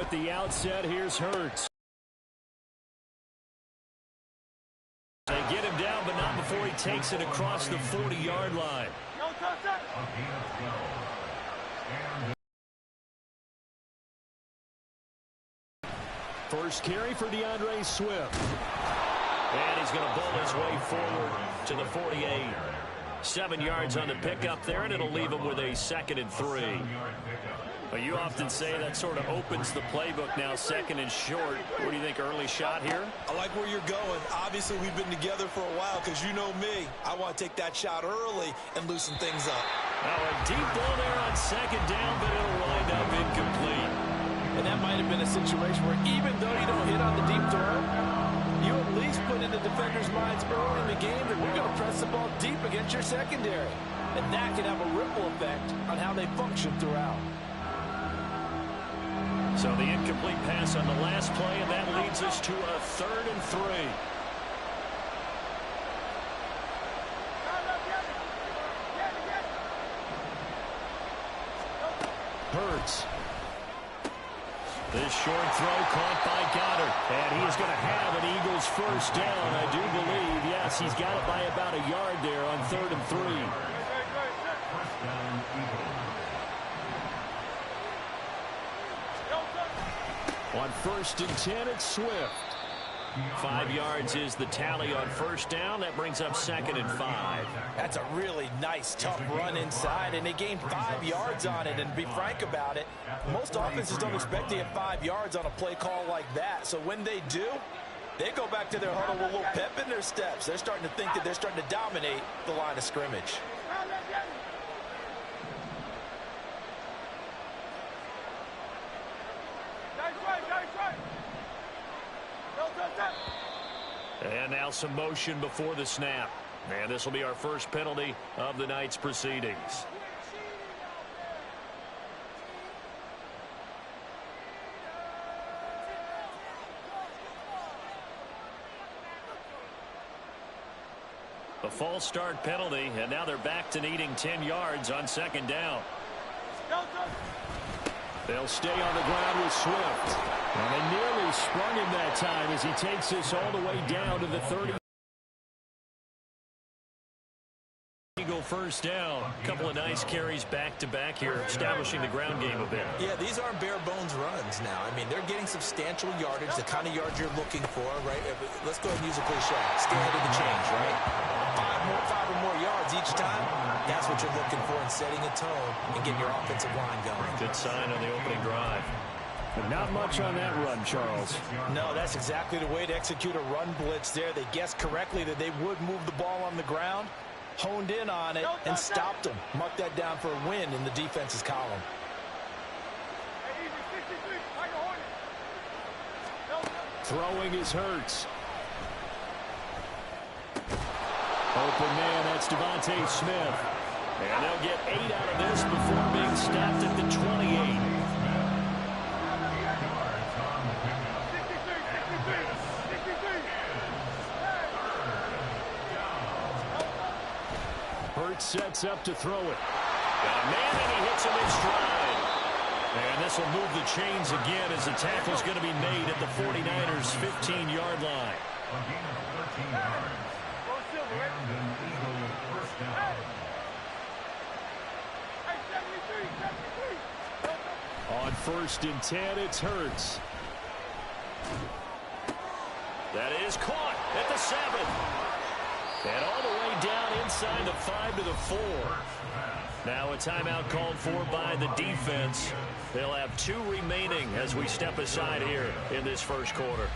at the outset. Here's Hurts. They get him down, but not before he takes it across the 40-yard line. First carry for DeAndre Swift. And he's going to bowl his way forward to the 48. 7 yards on the pickup there, and it'll leave him with a 2nd and 3. Well, you often say that sort of opens the playbook now, 2nd and short. What do you think, early shot here? I like where you're going. Obviously, we've been together for a while because you know me. I want to take that shot early and loosen things up. Now a deep ball there on 2nd down, but it'll wind up incomplete. And that might have been a situation where even though you don't hit on the deep throw, you at least put in the defenders' minds early in the game that we're going to press the ball deep against your secondary. And that can have a ripple effect on how they function throughout. So the incomplete pass on the last play, and that leads us to a 3rd and 3. Hurts. This short throw caught by Goddard. And he is going to have an Eagles first down, I do believe. Yes, he's got it by about a yard there on 3rd and 3. On 1st and 10, it's Swift. 5 yards is the tally on 1st down. That brings up 2nd and 5. That's a really nice, tough run inside, and they gained 5 yards on it. And to be frank about it, most offenses don't expect to get 5 yards on a play call like that. So when they do, they go back to their huddle with a little pep in their steps. They're starting to think that they're starting to dominate the line of scrimmage. And now some motion before the snap. And this will be our first penalty of the night's proceedings. A false start penalty, and now they're back to needing 10 yards on 2nd down. They'll stay on the ground with Swift. And they nearly sprung him that time as he takes this all the way down to the 30. Eagle first down. A couple of nice carries back-to-back here, establishing the ground game a bit. Yeah, these aren't bare-bones runs now. I mean, they're getting substantial yardage, the kind of yards you're looking for, right? Let's go ahead and use a cliche. Stay ahead of the change, right? 5 or more yards each time. That's what you're looking for in setting a tone and getting your offensive line going. Good sign on the opening drive. But not much on that run, Charles. No, that's exactly the way to execute a run blitz there. They guessed correctly that they would move the ball on the ground, honed in on it, and stopped them. Mark that down for a win in the defense's column. Throwing is Hurts. Open man, that's Devontae Smith. And they'll get 8 out of this before being stopped at the 28. Hurts sets up to throw it. Got a man, and he hits him in stride. And this will move the chains again as the tackle's going to be made at the 49ers' 15-yard line. On 1st and 10, it's Hurts. That is caught at the 7. And all the way down inside the 5 to the 4. Now a timeout called for by the defense. They'll have 2 remaining as we step aside here in this first quarter.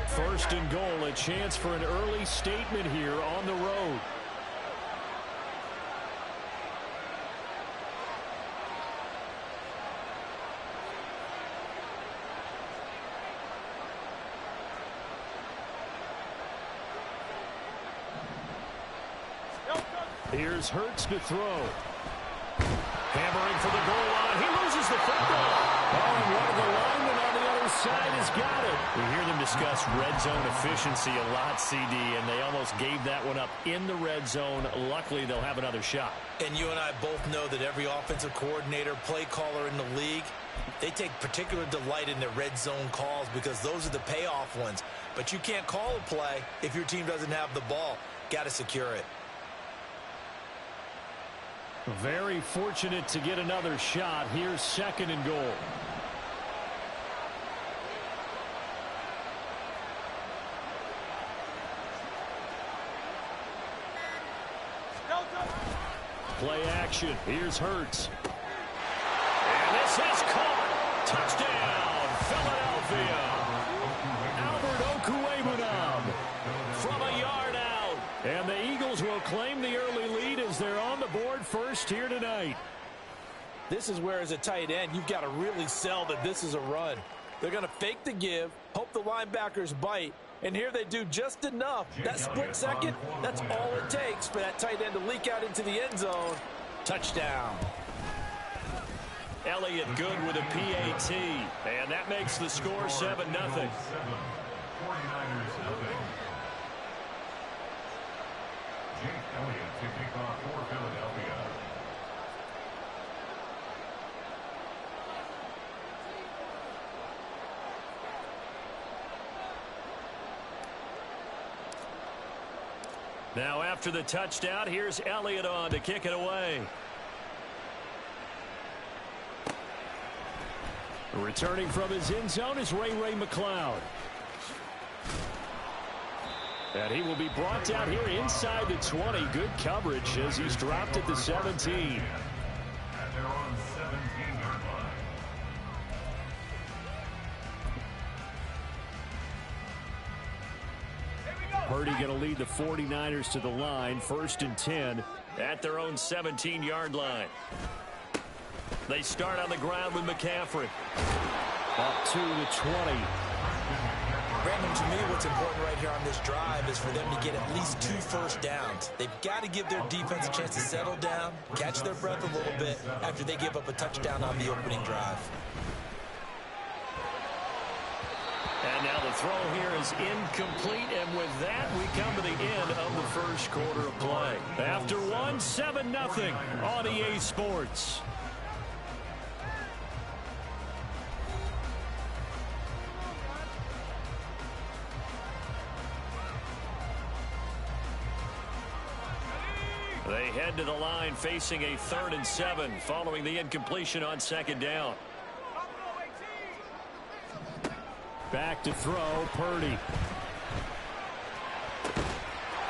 First and goal, a chance for an early statement here on the road. Here's Hurts to throw. Hammering for the goal line. He loses the football. Oh, and one of the linemen on the other inside has got it. We hear them discuss red zone efficiency a lot, CD, and they almost gave that one up in the red zone. Luckily, they'll have another shot. And you and I both know that every offensive coordinator, play caller in the league, they take particular delight in their red zone calls because those are the payoff ones. But you can't call a play if your team doesn't have the ball. Got to secure it. Very fortunate to get another shot. Here's 2nd and goal. Play action. Here's Hurts. And this is caught. Touchdown, Philadelphia. Albert Okwuegbunam from a yard out. And the Eagles will claim the early lead as they're on the board first here tonight. This is where, as a tight end, you've got to really sell that this is a run. They're going to fake the give, hope the linebackers bite, and here they do just enough. That split second, that's all it takes for that tight end to leak out into the end zone. Touchdown. Elliott good with a PAT, and that makes the score 7-0. Now after the touchdown, here's Elliott on to kick it away. Returning from his end zone is Ray McCloud. And he will be brought down here inside the 20. Good coverage as he's dropped at the 17. Purdy going to lead the 49ers to the line. 1st and 10 at their own 17-yard line. They start on the ground with McCaffrey. Up to the 20. Brandon, to me, what's important right here on this drive is for them to get at least 2 first downs. They've got to give their defense a chance to settle down, catch their breath a little bit after they give up a touchdown on the opening drive. And now the throw here is incomplete, and with that, we come to the end of the first quarter of play. After one, 7-0 on EA Sports. They head to the line facing a 3rd and 7 following the incompletion on 2nd down. Back to throw, Purdy.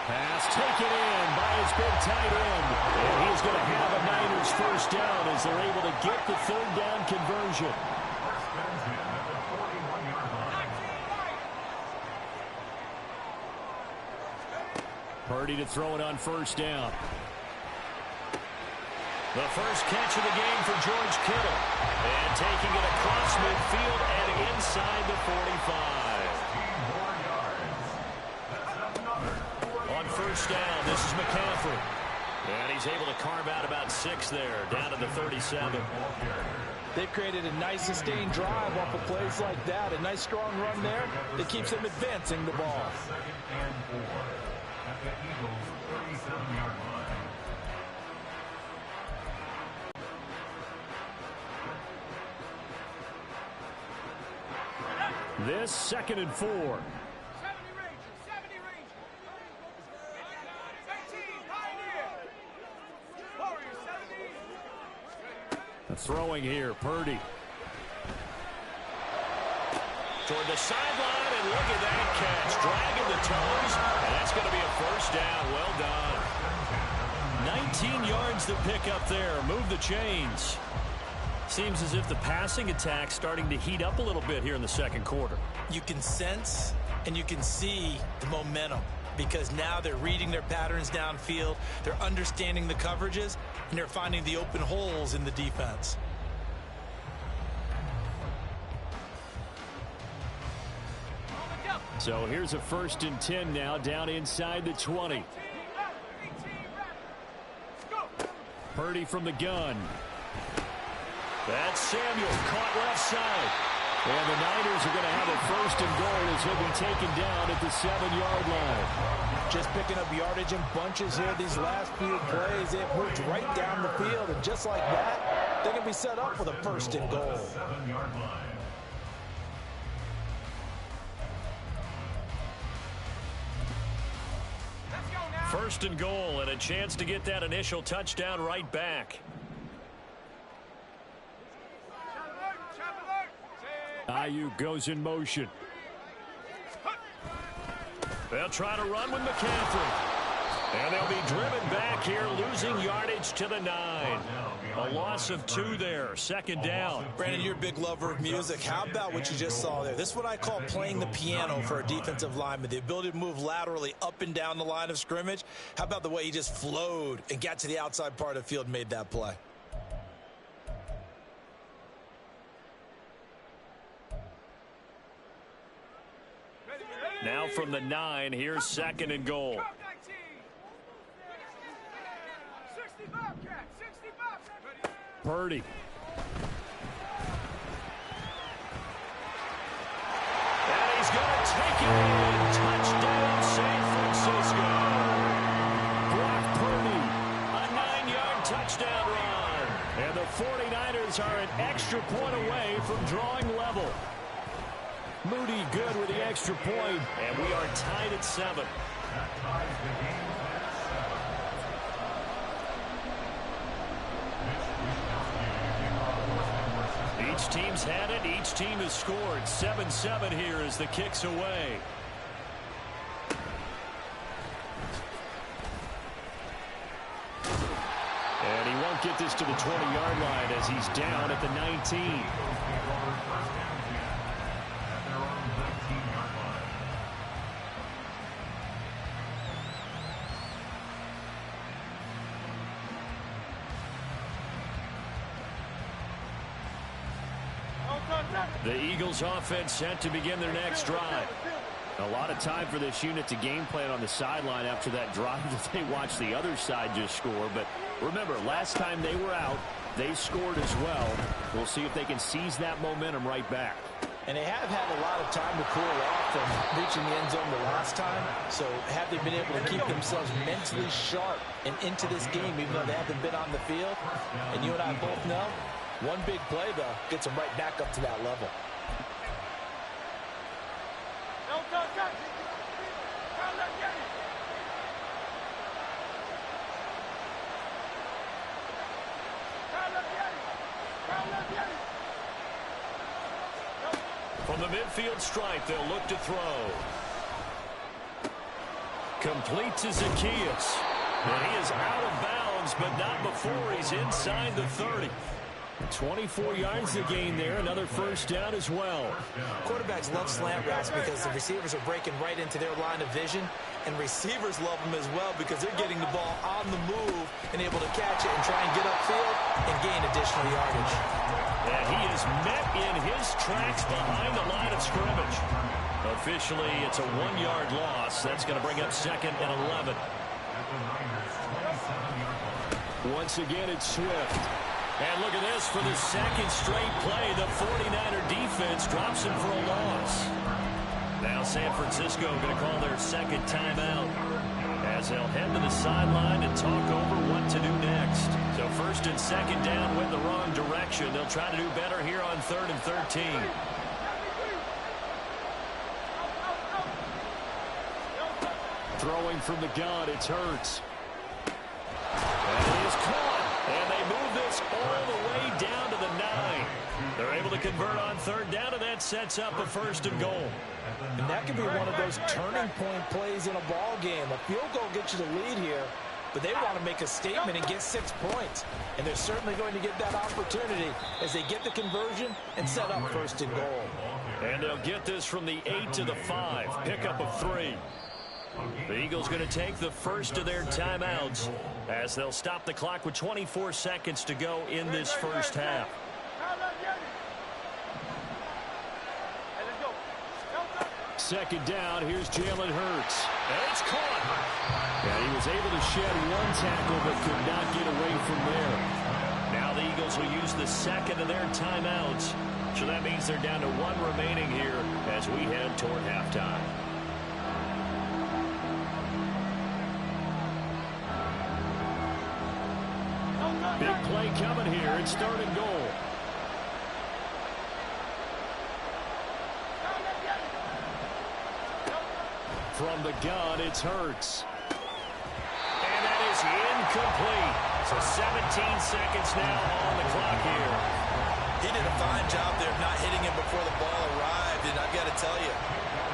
Pass taken in by his big tight end. And he's going to have a Niners first down as they're able to get the 3rd down conversion. Purdy to throw it on 1st down. The first catch of the game for George Kittle. And taking it across midfield and inside the 45. On 1st down, this is McCaffrey. And he's able to carve out about 6 there, down to the 37. They've created a nice sustained drive off of plays like that. A nice strong run there that keeps them advancing the ball. This 2nd and 4. Throwing here, Purdy. Toward the sideline, and look at that catch. Dragging the toes, and that's going to be a first down. Well done. 19 yards to pick up there. Move the chains. Seems as if the passing attack's starting to heat up a little bit here in the 2nd quarter. You can sense and you can see the momentum because now they're reading their patterns downfield, they're understanding the coverages, and they're finding the open holes in the defense. So here's a 1st and 10 now, down inside the 20. Purdy from the gun. That's Samuel, caught left side. And the Niners are going to have a first and goal as he'll be taken down at the 7-yard line. Just picking up yardage in bunches here these last few plays. They've moved right down the field, and just like that, they're going to be set up for the first and goal. First and goal, and a chance to get that initial touchdown right back. Ayuk goes in motion. They'll try to run with McCaffrey. And they'll be driven back here, losing yardage to the 9. A loss of 2 there, second down. Brandon, you're a big lover of music. How about what you just saw there? This is what I call playing the piano for a defensive lineman. The ability to move laterally up and down the line of scrimmage. How about the way he just flowed and got to the outside part of the field and made that play? Now from the 9, here's second and goal. Purdy. And he's going to take it in. Touchdown, San Francisco. Brock Purdy. A 9-yard touchdown run. And the 49ers are an extra point away from drawing level. Moody good with the extra point. And we are tied at 7. Each team's had it. Each team has scored. 7-7 here as the kick's away. And he won't get this to the 20-yard line as he's down at the 19. The Eagles offense set to begin their next drive. A lot of time for this unit to game plan on the sideline after that drive that they watched the other side just score. But remember, last time they were out, they scored as well. We'll see if they can seize that momentum right back. And they have had a lot of time to cool off from reaching the end zone the last time. So have they been able to keep themselves mentally sharp and into this game, even though they haven't been on the field? And you and I both know, one big play, though, gets them right back up to that level. From the midfield stripe, they'll look to throw. Complete to Zacchaeus. And he is out of bounds, but not before he's inside the 30. 24 yards to gain there. Another first down as well. Quarterbacks love slant routes because the receivers are breaking right into their line of vision. And receivers love them as well because they're getting the ball on the move and able to catch it and try and get upfield and gain additional yardage. And he is met in his tracks behind the line of scrimmage. Officially, it's a 1-yard loss. That's going to bring up second and 11. Once again, it's Swift. And look at this for the second straight play. The 49er defense drops him for a loss. Now San Francisco going to call their second timeout as they'll head to the sideline and talk over what to do next. So first and second down went the wrong direction. They'll try to do better here on 3rd and 13. Throwing from the gun, it's Hurts. And it is caught. And they move this all the way down to the 9. They're able to convert on 3rd down, and that sets up a first and goal. And that could be one of those turning point plays in a ball game. A field goal gets you the lead here, but they want to make a statement and get 6 points. And they're certainly going to get that opportunity as they get the conversion and set up first and goal. And they'll get this from the 8 to the 5. Pickup of 3. The Eagles going to take the first of their timeouts as they'll stop the clock with 24 seconds to go in this first half. Second down, here's Jalen Hurts. And it's caught. And he was able to shed one tackle but could not get away from there. Now the Eagles will use the second of their timeouts So that means they're down to 1 remaining here as we head toward halftime. Big play coming here. It's 3rd and goal. From the gun, it's Hurts. And that is incomplete. So 17 seconds now on the clock here. He did a fine job there of not hitting him before the ball arrived, and I've got to tell you,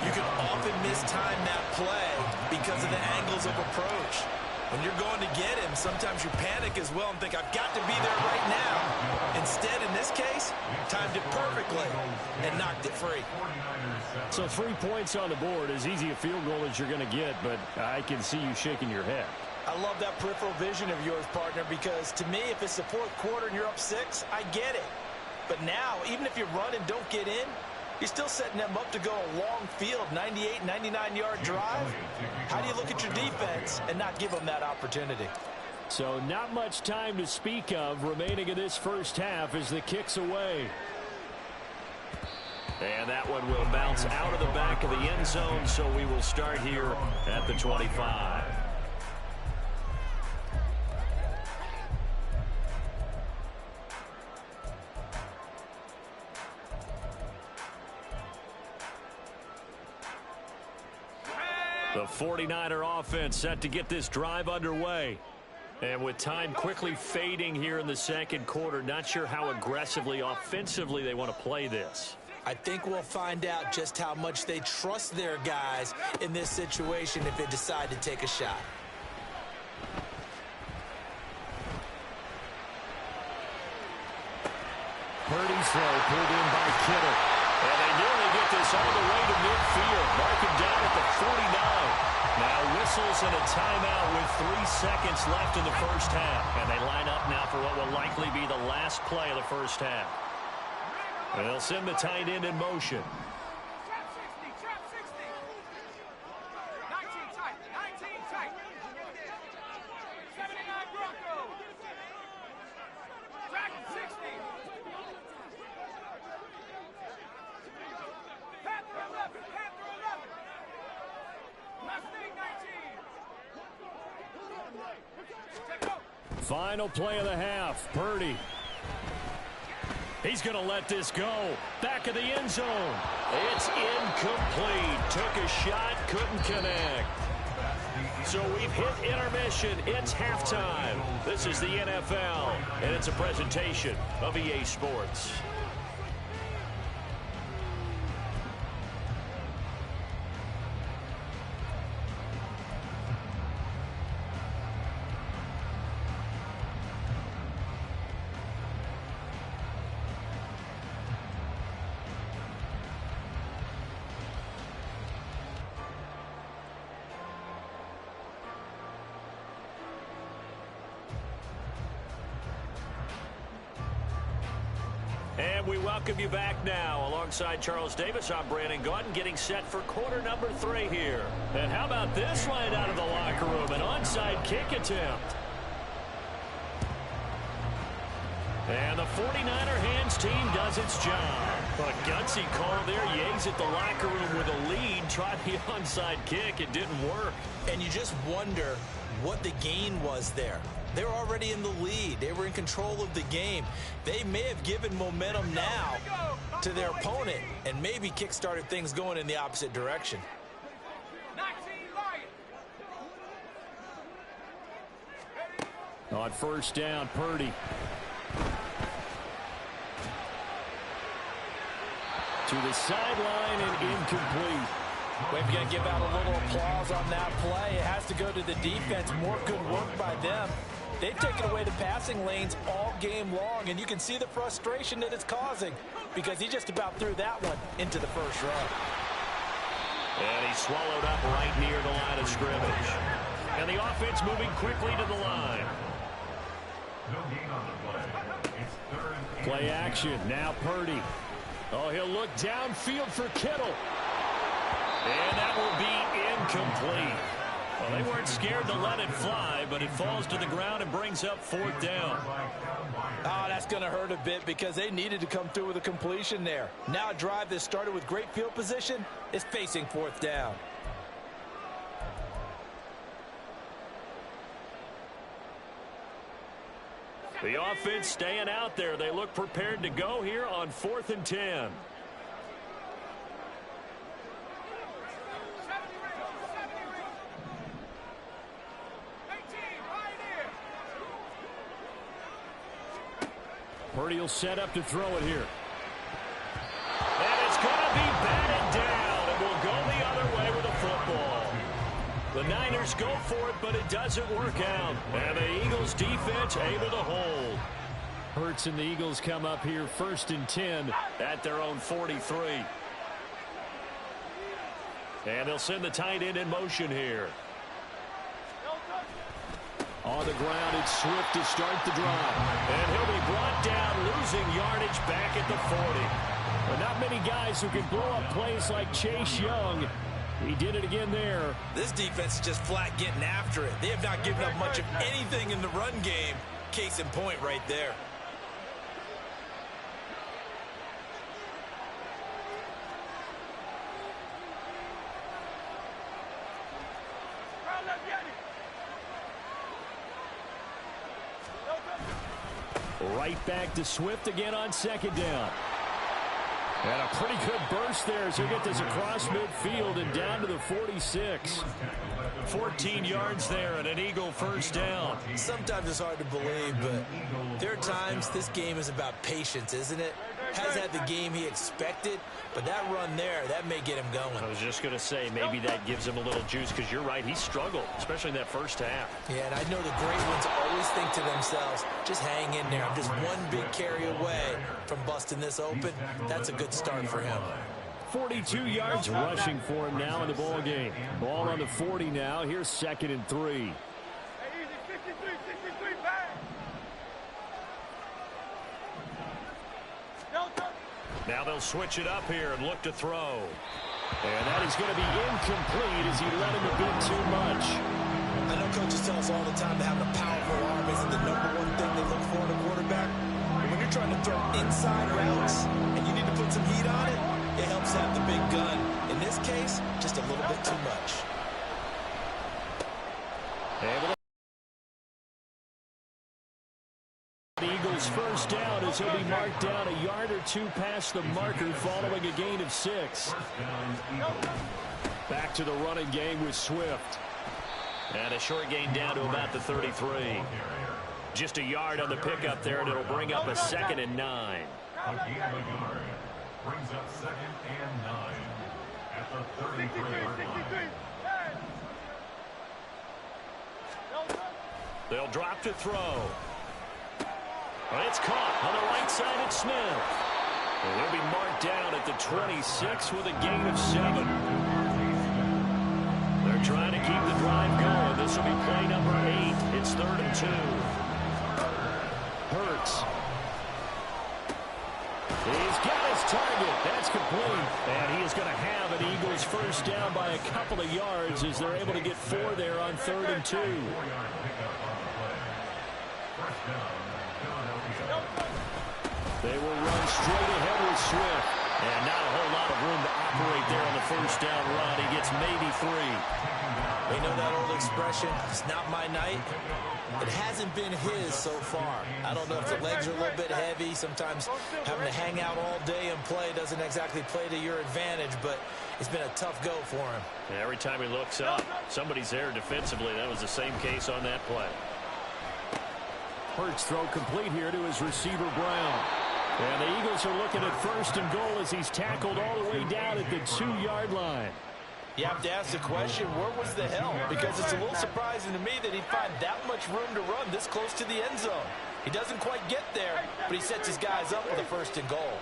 you can often mistime that play because of the angles of approach. When you're going to get him, sometimes you panic as well and think, I've got to be there right now. Instead, in this case, timed it perfectly and knocked it free. So 3 points on the board, as easy a field goal as you're going to get, but I can see you shaking your head. I love that peripheral vision of yours, partner, because to me, if it's the 4th quarter and you're up 6, I get it. But now, even if you run and don't get in, you're still setting them up to go a long field, 98, 99-yard drive. How do you look at your defense and not give them that opportunity? So not much time to speak of remaining in this first half as the kick's away. And that one will bounce out of the back of the end zone, so we will start here at the 25. The 49er offense set to get this drive underway. And with time quickly fading here in the 2nd quarter, not sure how aggressively, offensively they want to play this. I think we'll find out just how much they trust their guys in this situation if they decide to take a shot. Purdy's throw pulled in by Kittle. And they nearly get this all the way to midfield. Mark him down at the 49. Now whistles and a timeout with 3 seconds left in the first half. And they line up now for what will likely be the last play of the first half. And they'll send the tight end in motion. Trap 60, trap 60. 19 tight, 19 tight. 79 Broncos. Trap 60. Panther 11, Panther 11. Mustang 19. Check out. Final play of the half. Purdy. He's going to let this go. Back of the end zone. It's incomplete. Took a shot, couldn't connect. So we've hit intermission. It's halftime. This is the NFL, and it's a presentation of EA Sports. And we welcome you back now. Alongside Charles Davis, I'm Brandon Gaudin, getting set for quarter number 3 here. And how about this right out of the locker room? An onside kick attempt. And the 49er hands team does its job. A gutsy call there. Yates at the locker room with a lead. Tried the onside kick. It didn't work. And you just wonder what the gain was there. They were already in the lead. They were in control of the game. They may have given momentum now to their opponent and maybe kick-started things going in the opposite direction. 19 Lions. On first down, Purdy. To the sideline and incomplete. We've got to give out a little applause on that play. It has to go to the defense. More good work by them. They've taken away the passing lanes all game long, and you can see the frustration that it's causing because he just about threw that one into the first row. And he's swallowed up right near the line of scrimmage. And the offense moving quickly to the line. Play action. Now Purdy. Oh, he'll look downfield for Kittle. And that will be incomplete. Well, they weren't scared to let it fly, but it falls to the ground and brings up 4th down. Oh, that's going to hurt a bit because they needed to come through with a completion there. Now a drive that started with great field position is facing 4th down. The offense staying out there. They look prepared to go here on 4th and 10. Purdy will set up to throw it here. And it's going to be batted down. It will go the other way with the football. The Niners go for it, but it doesn't work out. And the Eagles defense able to hold. Hurts and the Eagles come up here 1st and 10 at their own 43. And they'll send the tight end in motion here. On the ground, it's Swift to start the drive. And he'll be brought down, losing yardage back at the 40. But not many guys who can blow up plays like Chase Young. He did it again there. This defense is just flat getting after it. They have not given up much of anything in the run game. Case in point right there. Right back to Swift again on 2nd down. And a pretty good burst there as he'll get this across midfield and down to the 46. 14 yards there and an Eagle 1st down. Sometimes it's hard to believe, but there are times this game is about patience, isn't it? Hasn't had the game he expected, but that run there, that may get him going. I was just going to say, maybe that gives him a little juice because you're right, he struggled, especially in that first half. Yeah, and I know the great ones always think to themselves, just hang in there. I'm just one big carry away from busting this open. That's a good start for him. 42 yards rushing for him now in the ball game. Ball on the 40 now. Here's 2nd and 3. Now they'll switch it up here and look to throw. And that is going to be incomplete as he let him a bit too much. I know coaches tell us all the time that having a powerful arm isn't the #1 thing they look for in a quarterback. But when you're trying to throw inside routes and you need to put some heat on it, it helps have the big gun. In this case, just a little bit too much. The Eagles 1st down as he'll be marked down a yard or two past the marker following a gain of 6. Back to the running game with Swift. And a short gain down to about the 33. Just a yard on the pickup there, and it'll bring up a 2nd and 9. Brings up 2nd and 9 at the 33-yard line. They'll drop to throw. It's caught on the right side at Smith. And he'll be marked down at the 26 with a gain of 7. They're trying to keep the drive going. This will be play number 8. It's 3rd and 2. Hurts. He's got his target. That's complete. And he is going to have an Eagles 1st down by a couple of yards as they're able to get 4 there on 3rd and 2. They will run straight ahead with Swift. And not a whole lot of room to operate there on the 1st down run. He gets maybe 3. You know that old expression, it's not my night? It hasn't been his so far. I don't know if the legs are a little bit heavy. Sometimes having to hang out all day and play doesn't exactly play to your advantage, but it's been a tough go for him. And every time he looks up, somebody's there defensively. That was the same case on that play. Hurts throw complete here to his receiver, Brown. And the Eagles are looking at 1st and goal as he's tackled all the way down at the 2-yard line. You have to ask the question, where was the help? Because it's a little surprising to me that he'd find that much room to run this close to the end zone. He doesn't quite get there, but he sets his guys up with a 1st and goal.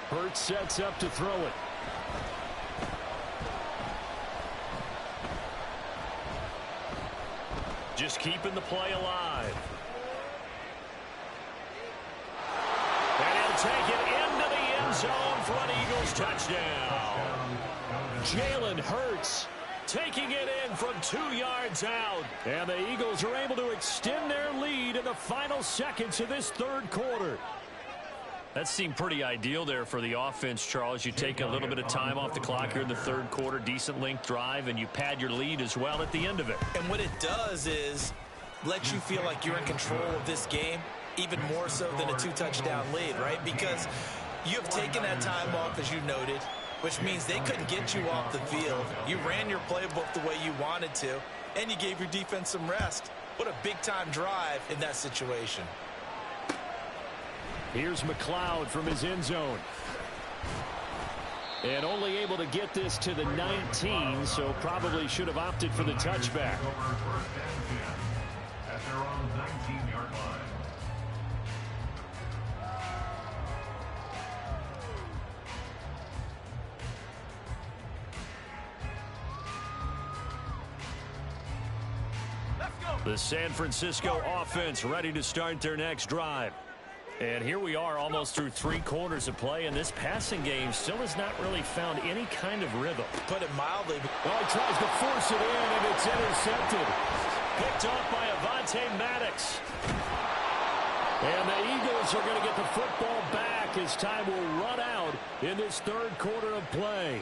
Hurts sets up to throw it. Just keeping the play alive. And he'll take it into the end zone for an Eagles touchdown. Jalen Hurts taking it in from 2 yards out. And the Eagles are able to extend their lead in the final seconds of this third quarter. That seemed pretty ideal there for the offense, Charles. You take a little bit of time off the clock here in the third quarter, decent length drive, and you pad your lead as well at the end of it. And what it does is let you feel like you're in control of this game, even more so than a 2-touchdown lead, right? Because you have taken that time off, as you noted, which means they couldn't get you off the field. You ran your playbook the way you wanted to, and you gave your defense some rest. What a big-time drive in that situation. Here's McLeod from his end zone. And only able to get this to the 19, so probably should have opted for the touchback. At their own 19-yard line. The San Francisco offense ready to start their next drive. And here we are almost through 3 quarters of play, and this passing game still has not really found any kind of rhythm. Put it mildly. Well, he tries to force it in, and it's intercepted. Picked off by Avonte Maddox. And the Eagles are going to get the football back as time will run out in this third quarter of play.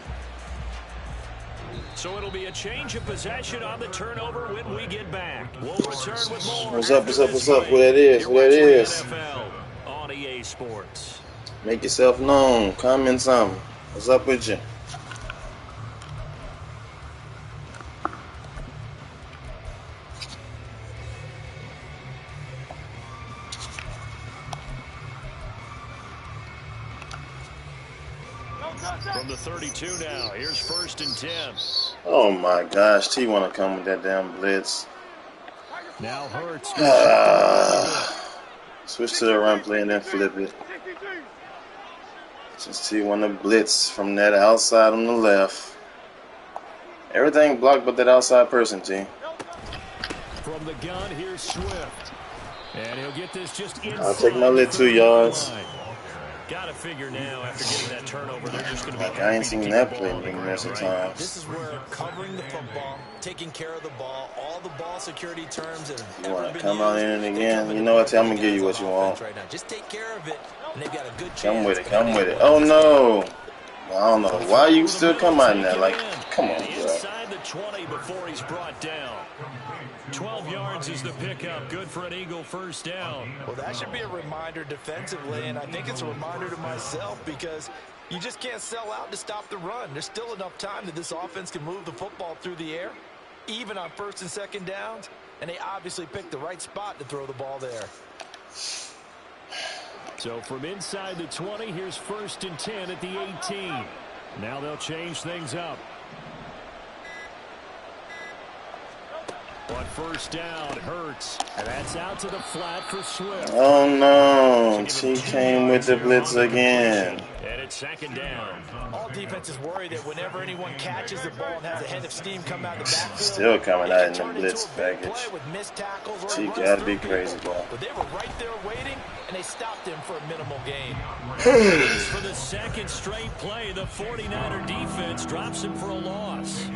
So it'll be a change of possession on the turnover when we get back. We'll return with more. What's up, what's up, what's up? What that is, what that is. NFL on EA Sports. Make yourself known. Comment something. What's up with you? From the 32 now, here's 1st and 10. Oh my gosh, T want to come with that damn blitz. Now Hurts. Switch to the run play and then flip it. Just T want to blitz from that outside on the left. Everything blocked but that outside person, T. From the gun, here's Swift. And he'll get this just inside. I'll take my little 2 yards. Got to figure now, after getting that turnover, they're just going to be I ain't seen that play many most of the times. This is where covering the football, taking care of the ball, all the ball security terms that have You ever want been to come out used, in they it again? come in You know what, T? I'm going the to give you what you want. right now. Just take care of it, and they've got a good chance. Come with it, come with it. Oh no! I don't know why you still come out in there. Like, come on, bro. Inside the 20 before he's brought down. 12 yards is the pickup. Good for an Eagle first down. Well, that should be a reminder defensively, and I think it's a reminder to myself because you just can't sell out to stop the run. There's still enough time that this offense can move the football through the air, even on 1st and 2nd downs, and they obviously picked the right spot to throw the ball there. So from inside the 20, here's 1st and 10 at the 18. Now they'll change things up. On 1st down, Hurts. And that's out to the flat for Swift. Oh no! T came with the blitz again. And it's 2nd down. All defenses worry that whenever anyone catches the ball and has a head of steam come out of the backfield, Still coming out in the turn into blitz a big package. play with missed tackles or T runs gotta be through crazy, people. bro. But they were right there waiting, and they stopped him for a minimal gain. For the 2nd straight play, the 49er defense drops him for a loss.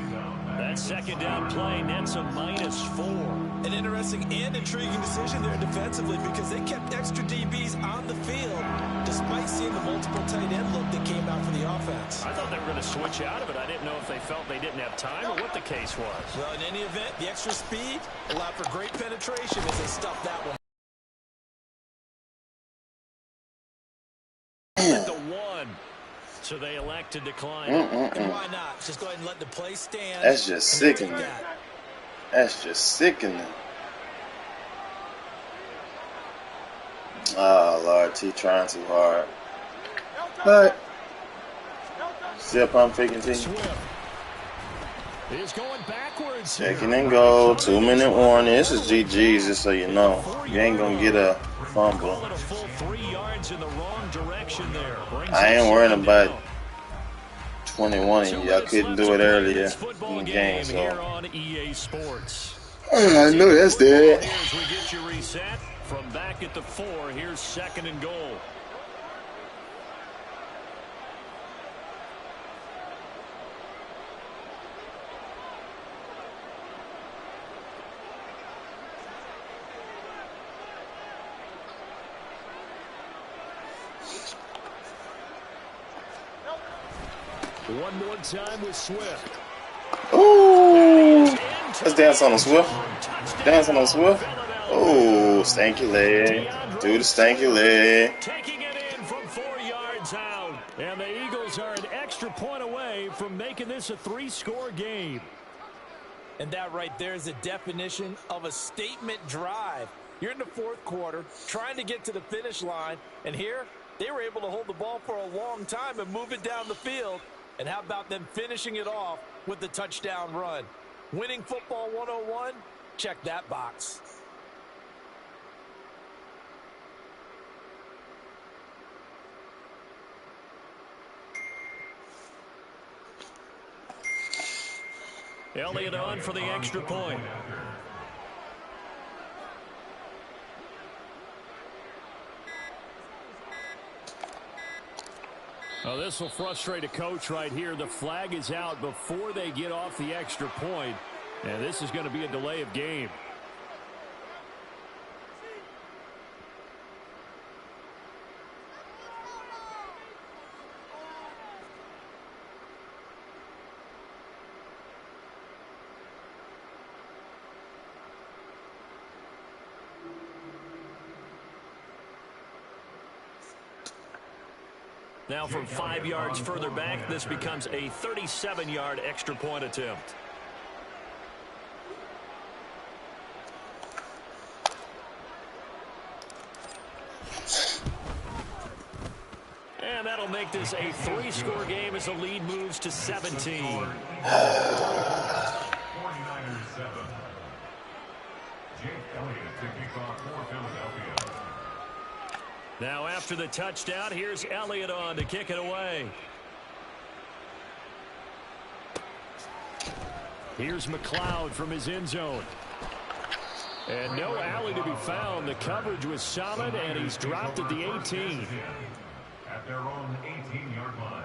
That 2nd down play nets a -4. An interesting and intriguing decision there defensively because they kept extra DBs on the field despite seeing the multiple tight end look that came out for the offense. I thought they were going to switch out of it. I didn't know if they felt they didn't have time or what the case was. Well, in any event, the extra speed allowed for great penetration as they stuffed that one. At the 1. So they elect to decline. And why not? Just go ahead and let the play stand. That's just and take sickening. that. That's just sickening. Oh Lord, T trying too hard. But still pump faking T. Swift is going backwards. Second and goal, 2-minute warning. This is GG's, just so you know. You ain't gonna get a fumble. Call it a full 3 yards in the wrong direction there. Brings I ain't us worrying second about down. 21 of y'all couldn't do it earlier in the game, Here so on EA Sports. I know that's dead. Here's we get you reset from back at the 4. Here's 2nd and goal. One more time with Swift. Ooh. Let's dance on him, Swift. Dance on him, Swift. Oh, stanky leg. Do the stanky leg. Taking it in from 4 yards out. And the Eagles are an extra point away from making this a 3-score game. And that right there is the definition of a statement drive. You're in the fourth quarter, trying to get to the finish line, and here they were able to hold the ball for a long time and move it down the field. And how about them finishing it off with the touchdown run? Winning football 101? Check that box. Elliott on for the extra point. Oh, this will frustrate a coach right here. The flag is out before they get off the extra point, and this is going to be a delay of game. Now from 5 yards further back, this becomes a 37-yard extra point attempt. And that'll make this a 3-score game as the lead moves to 17. 49ers 7. Jake Elliott to kick off for Philadelphia. Now after the touchdown, here's Elliott on to kick it away. Here's McLeod from his end zone. And no alley to be found. The coverage was solid, and he's dropped at the 18. At their own 18-yard line.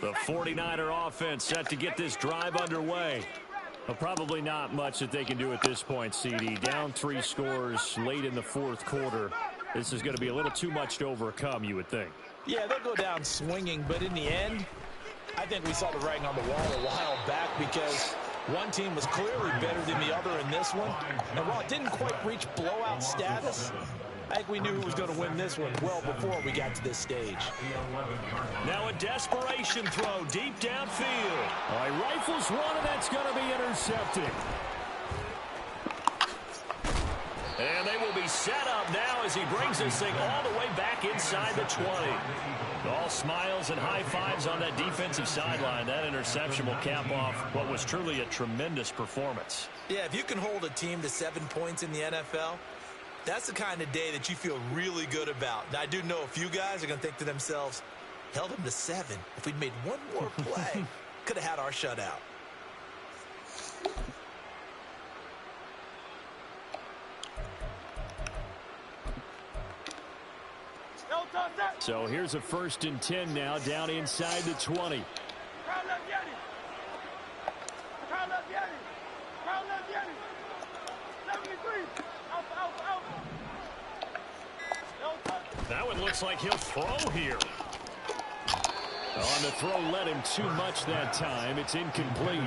The 49er offense set to get this drive underway. Well, probably not much that they can do at this point, CD. Down 3 scores late in the fourth quarter. This is going to be a little too much to overcome, you would think. Yeah, they'll go down swinging, but in the end, I think we saw the writing on the wall a while back because one team was clearly better than the other in this one. And while it didn't quite reach blowout status, I think we knew who was going to win this one well before we got to this stage. Now a desperation throw deep downfield. All right, rifles one, and that's going to be intercepted. And they will be set up now as he brings this thing all the way back inside the 20. All smiles and high fives on that defensive sideline. That interception will cap off what was truly a tremendous performance. Yeah, if you can hold a team to 7 points in the NFL, that's the kind of day that you feel really good about. Now, I do know a few guys are going to think to themselves, held them to 7. If we'd made one more play, could have had our shutout. So here's a 1st and 10 now down inside the 20. That one looks like he'll throw here. On the throw led him too much that time. It's incomplete.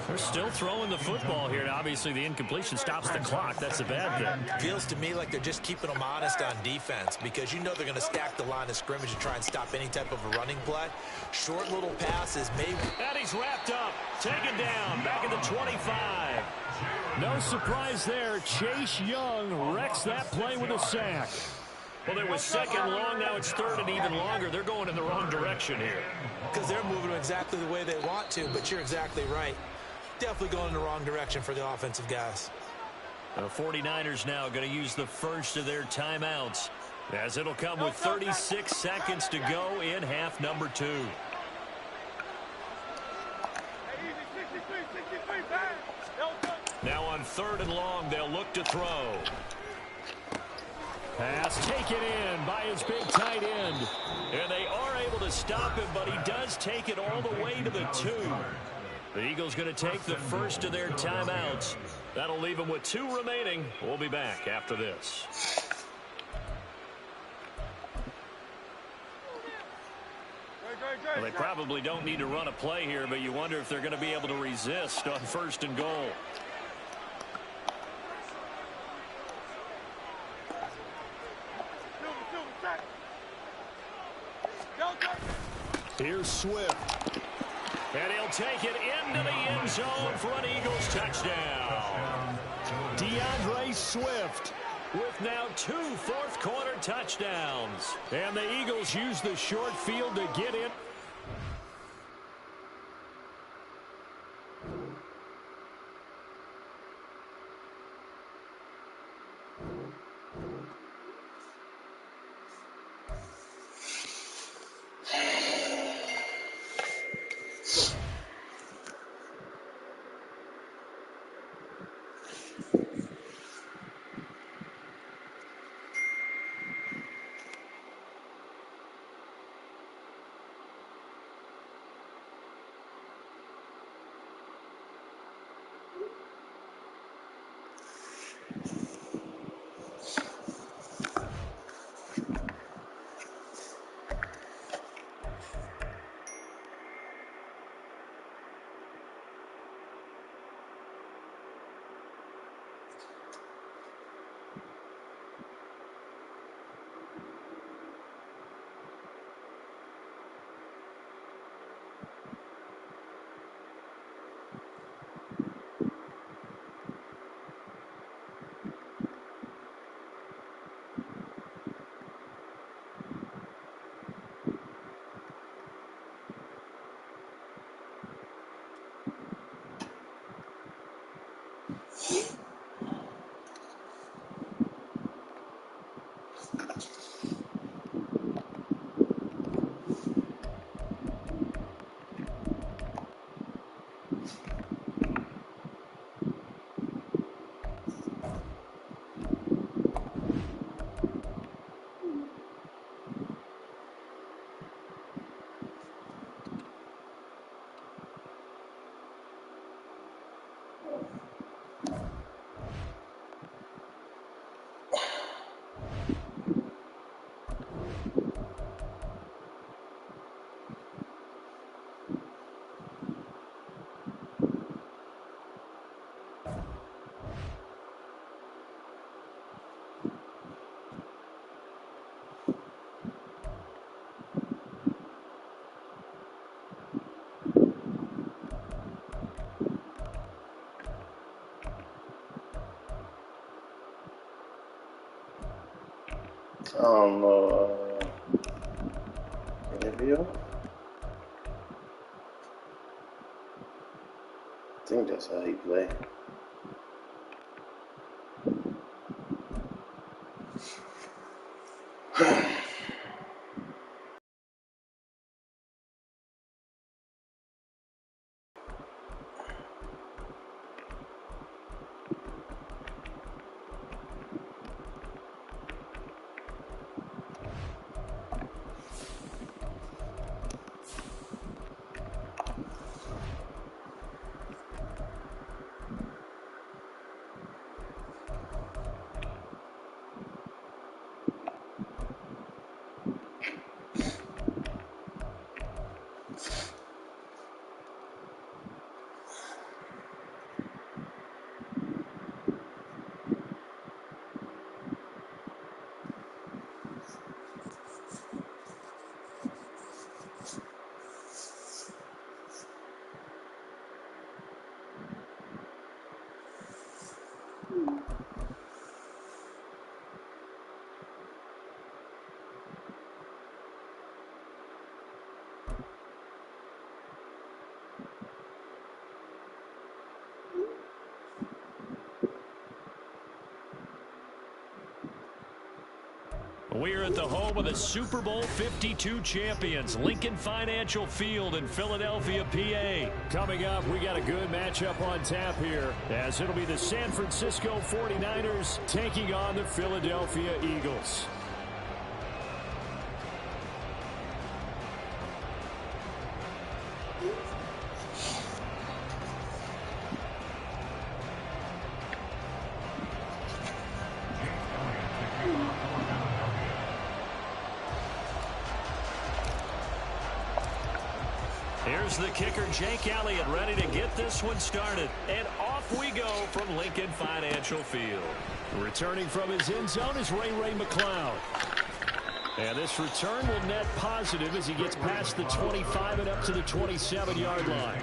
They're still throwing the football here. And obviously, the incompletion stops the clock. That's a bad thing. Feels to me like they're just keeping them honest on defense because you know they're going to stack the line of scrimmage to try and stop any type of a running play. Short little passes, maybe. And he's wrapped up. Taken down. Back at the 25. No surprise there. Chase Young wrecks that play with a sack. Well, it was 2nd long. Now it's 3rd and even longer. They're going in the wrong direction here. Because they're moving exactly the way they want to, but you're exactly right. Definitely going in the wrong direction for the offensive guys. The 49ers now going to use the first of their timeouts as it'll come with 36 seconds to go in half number 2. Now on 3rd and long, they'll look to throw. Pass taken in by his big tight end. And they are able to stop him, but he does take it all the way to the 2. The Eagles going to take the first of their timeouts. That'll leave them with 2 remaining. We'll be back after this. Well, they probably don't need to run a play here, but you wonder if they're going to be able to resist on 1st and goal. Here's Swift. And he'll take it into the end zone for an Eagles touchdown. DeAndre Swift with now 2 fourth-quarter touchdowns. And the Eagles use the short field to get in. I don't know. Can it be up? I think that's how he play. We're at the home of the Super Bowl 52 champions, Lincoln Financial Field in Philadelphia, PA. Coming up, we got a good matchup on tap here, as it'll be the San Francisco 49ers taking on the Philadelphia Eagles. Here's the kicker, Jake Elliott, ready to get this one started. And off we go from Lincoln Financial Field. Returning from his end zone is Ray McCloud. And this return will net positive as he gets past the 25 and up to the 27-yard line.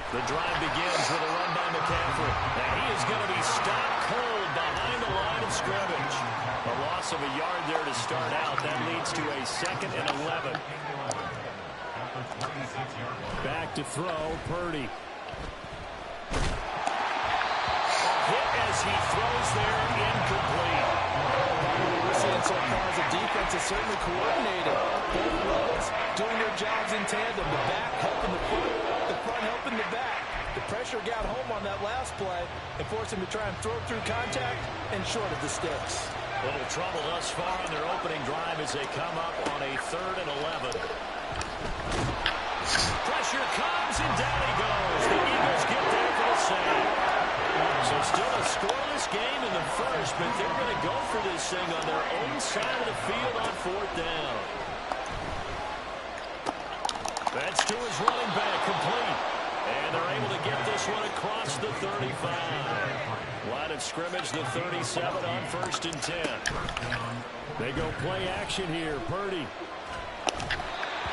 The drive begins with a run by McCaffrey. And he is going to be stopped cold behind the line of scrimmage. A loss of a yard there to start out. That leads to a 2nd and 11. Back to throw, Purdy. Hit as he throws there, incomplete. We're seeing so far as the defense is certainly coordinated. Both levels doing their jobs in tandem. The back helping the front helping the back. The pressure got home on that last play and forced him to try and throw through contact and short of the sticks. Little trouble thus far on their opening drive as they come up on a 3rd and 11. Pressure comes and down he goes. The Eagles get there for the sack. So still a scoreless game in the first, but they're going to go for this thing on their own side of the field on 4th down. That's to his running back, complete. And they're able to get this one across the 35. Line of scrimmage, the 37 on 1st and 10. They go play action here, Purdy.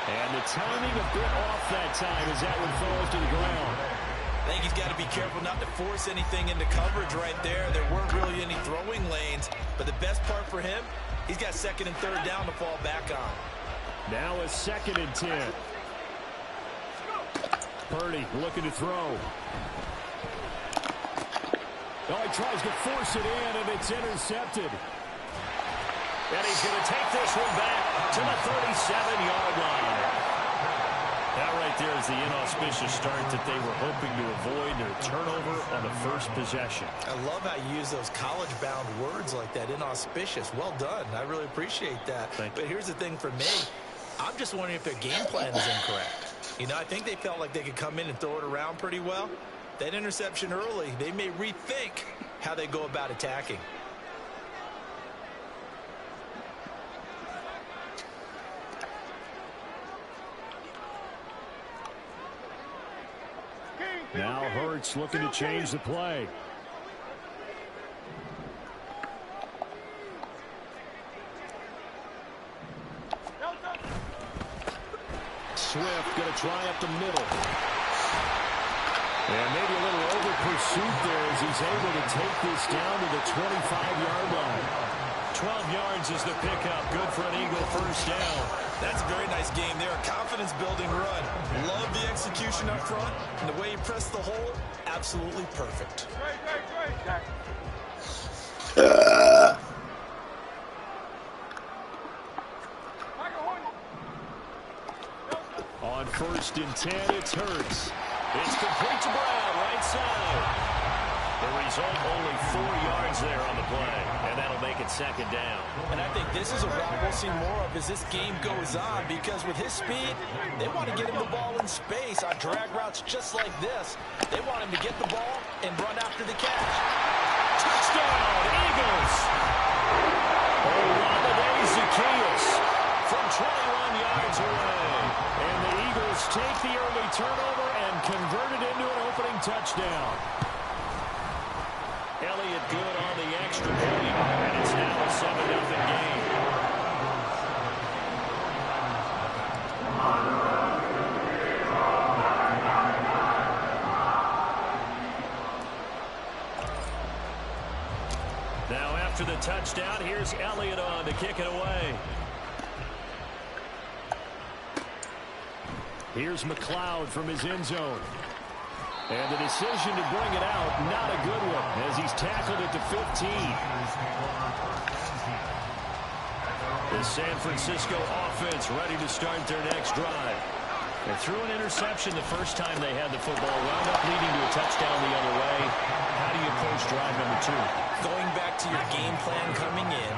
And the timing a bit off that time as that one falls to the ground. I think he's got to be careful not to force anything into coverage right there. There weren't really any throwing lanes, but the best part for him, he's got 2nd and 3rd down to fall back on. Now a 2nd and 10. Purdy looking to throw. Oh, he tries to force it in, and it's intercepted. And he's going to take this one back to the 37-yard line. That right there is the inauspicious start that they were hoping to avoid, their turnover on the first possession. I love how you use those college-bound words like that, inauspicious. Well done. I really appreciate that. But here's the thing for me. I'm just wondering if their game plan is incorrect. You know, I think they felt like they could come in and throw it around pretty well. That interception early, they may rethink how they go about attacking. Now Hurts looking to change the play. Swift going to try up the middle. And maybe a little over pursuit there as he's able to take this down to the 25-yard line. 12 yards is the pickup. Good for an Eagle first down. That's a very nice game there. A confidence-building run. Love the execution up front. And the way he pressed the hole, absolutely perfect. On 1st and 10, it's Hurts. It's complete to Brown, right side. The result, only 4 yards there on the play, and that'll make it 2nd down. And I think this is a route we'll see more of as this game goes on, because with his speed, they want to get him the ball in space on drag routes just like this. They want him to get the ball and run after the catch. Touchdown, Eagles! Olamide Zaccheaus from 21 yards away. And the Eagles take the early turnover and convert it into an opening touchdown. Elliott good on the extra point, and it's now a 7-0 game. Now after the touchdown, here's Elliott on to kick it away. Here's McLeod from his end zone. And the decision to bring it out, not a good one, as he's tackled at the 15. The San Francisco offense ready to start their next drive. They threw an interception the first time they had the football, wound up leading to a touchdown the other way. How do you approach drive number 2? Going back to your game plan coming in,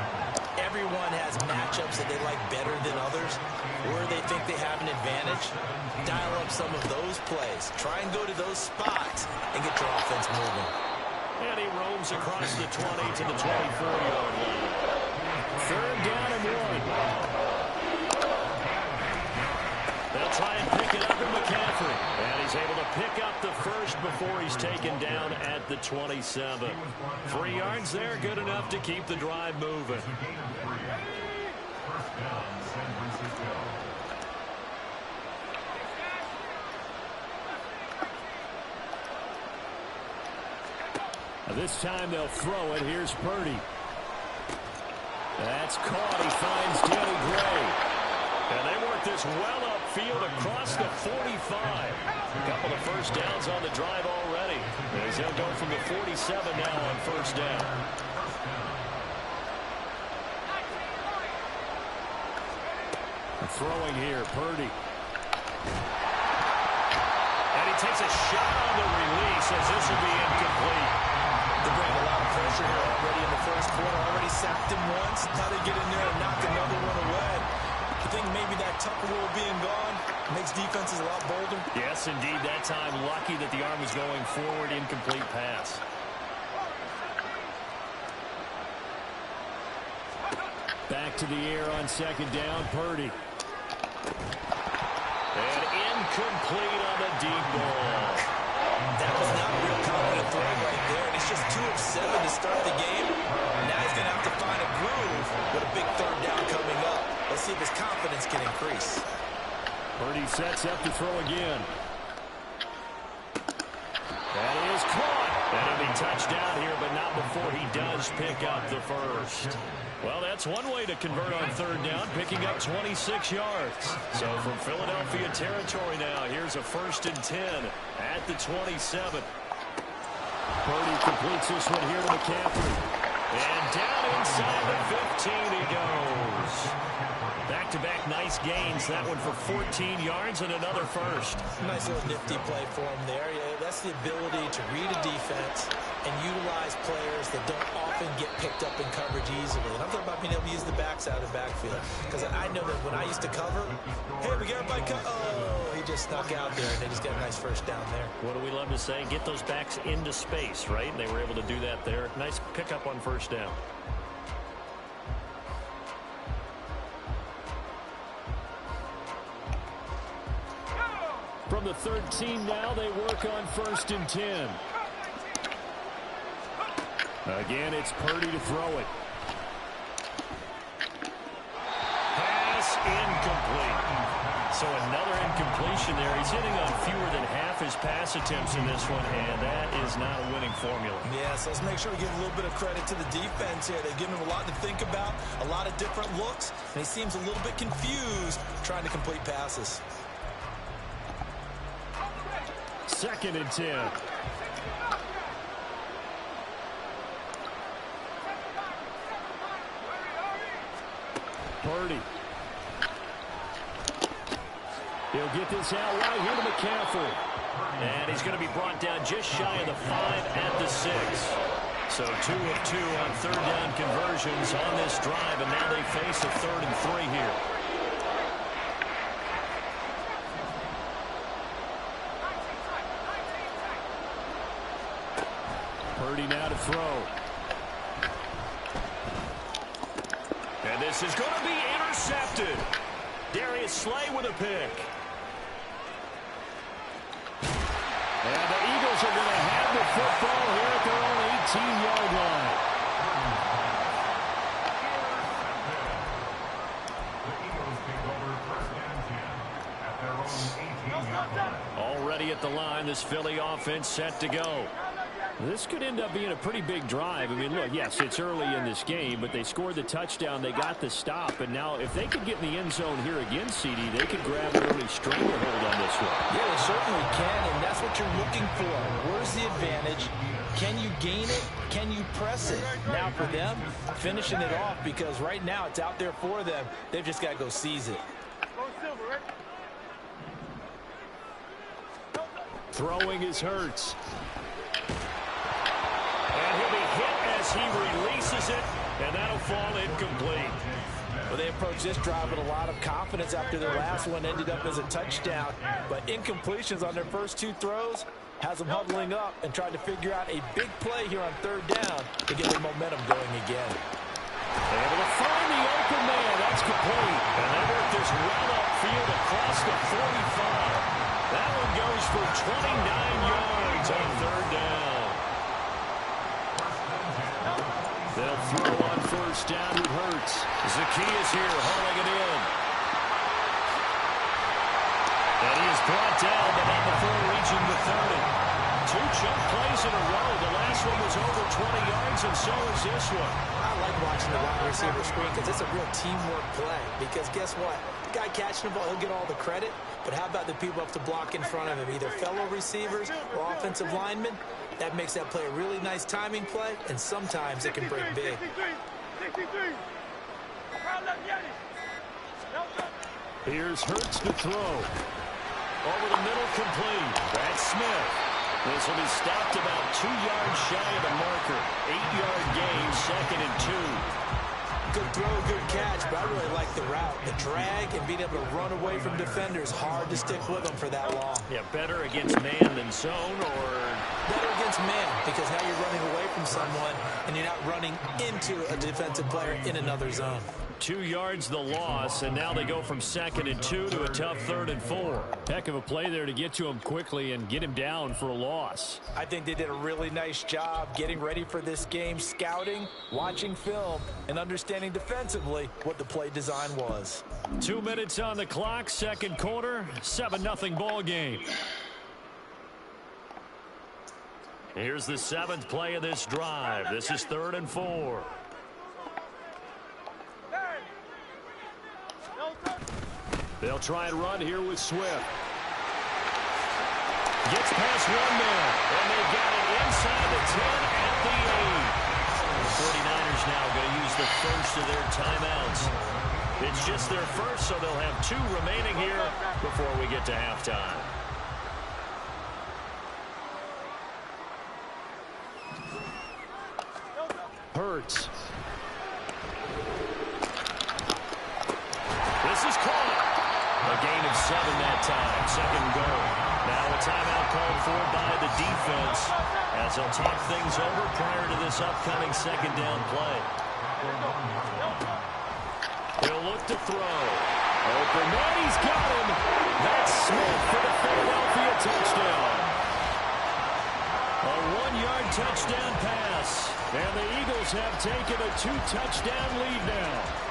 everyone has matchups that they like better than others, where they think they have an advantage. Dial up some of those plays. Try and go to those spots and get your offense moving. And he roams across the 20 to the 24-yard line. 3rd down and 1. They'll try and pick it up in McCaffrey. And he's able to pick up the first before he's taken down at the 27. 3 yards there, good enough to keep the drive moving. First down, San Francisco. This time they'll throw it. Here's Purdy. That's caught. He finds Danny Gray. And they work this well upfield across the 45. A couple of first downs on the drive already. As they'll go from the 47 now on first down. Throwing here, Purdy. And he takes a shot on the release as this will be incomplete. They bring a lot of pressure here already in the first quarter. Already sacked him once. Now they get in there and knock another one away. I think maybe that Tucker rule being gone makes defenses a lot bolder. Yes, indeed. That time, lucky that the arm was going forward. Incomplete pass. Back to the air on 2nd down, Purdy. And incomplete on the deep ball. That was not a real confident throw right there. And he's just 2 of 7 to start the game. Now he's going to have to find a groove with a big 3rd down coming up. Let's see if his confidence can increase. Purdy sets up to throw again. That is caught. That'll be touchdown here, but not before he does pick up the first. Well, that's one way to convert on 3rd down, picking up 26 yards. So from Philadelphia territory now, here's a 1st and 10 at the 27. Purdy completes this one here to McCaffrey. And down inside the 15 he goes. Back-to-back nice gains. That one for 14 yards and another first. Nice little nifty play for him there. Yeah, that's the ability to read a defense and utilize players that don't often get picked up in coverage easily. And I'm talking about being able to use the backs out of the backfield. Because I know that when I used to cover, hey, we got everybody oh, he just snuck out there, and they just got a nice first down there. What do we love to say? Get those backs into space, right? And they were able to do that there. Nice pickup on first down. From the 13 now, they work on 1st and 10. Again, it's Purdy to throw it. Pass incomplete. So another incompletion there. He's hitting on fewer than half his pass attempts in this one, and that is not a winning formula. Yeah, so let's make sure we give a little bit of credit to the defense here. They've given him a lot to think about, a lot of different looks, and he seems a little bit confused trying to complete passes. 2nd and 10. Purdy. He'll get this out right here to McCaffrey. And he's going to be brought down just shy of the 5 at the 6. So 2 of 2 on 3rd down conversions on this drive, and now they face a 3rd and 3 here. Purdy now to throw. And this is going to be intercepted. Darius Slay with a pick. And the Eagles are going to have the football here at their own 18-yard line. The Eagles take over 1st and 10 at their own 18-yard line. Already at the line, this Philly offense set to go. This could end up being a pretty big drive. I mean, look, yes, it's early in this game, but they scored the touchdown. They got the stop. And now if they could get in the end zone here again, CD, they could grab an early stranglehold on this one. Yeah, they certainly can, and that's what you're looking for. Where's the advantage? Can you gain it? Can you press it? Now for them, finishing it off, because right now it's out there for them. They've just got to go seize it. Throwing is Hurts. And he'll be hit as he releases it, and that'll fall incomplete. Well, they approached this drive with a lot of confidence after their last one ended up as a touchdown. But incompletions on their first two throws has them huddling up and trying to figure out a big play here on third down to get their momentum going again. Able to find the open man. That's complete. And they work this run upfield across the 45. That one goes for 29 yards on third down. They'll throw on first down with Hurts. Zacchaeus here hauling it in. And he is brought down, but not before reaching the 30. Two chunk plays in a row. The last one was over 20 yards, and so is this one. I like watching the wide receiver screen because it's a real teamwork play. Because guess what? The guy catching the ball, he'll get all the credit. But how about the people up to block in front of him, either fellow receivers or offensive linemen? That makes that play a really nice timing play, and sometimes it can break big. Here's Hurts to throw. Over the middle, complete. That's Smith. This will be stopped about 2 yards shy of the marker. 8-yard gain, 2nd and 2. Good throw, good catch, but I really like the route. The drag and being able to run away from defenders, hard to stick with them for that long. Yeah, better against man than zone, or better against man, because now you're running away from someone and you're not running into a defensive player in another zone. 2 yards the loss, and now they go from 2nd and 2 to a tough 3rd and 4. Heck of a play there to get to him quickly and get him down for a loss. I think they did a really nice job getting ready for this game, scouting, watching film, and understanding defensively what the play design was. 2 minutes on the clock, second quarter, 7-0 ball game. Here's the 7th play of this drive. This is 3rd and 4. They'll try and run here with Swift. Gets past one man, and they got it inside the 10 at the 8. The 49ers now going to use the first of their timeouts. It's just their first, so they'll have 2 remaining here before we get to halftime. Hurts. This is caught. A gain of 7 that time. 2nd goal. Now a timeout called for by the defense as they'll talk things over prior to this upcoming 2nd down play. He'll look to throw. Open man, he's got him. That's Smith for the Philadelphia touchdown. A 1-yard touchdown pass. And the Eagles have taken a 2-touchdown lead now.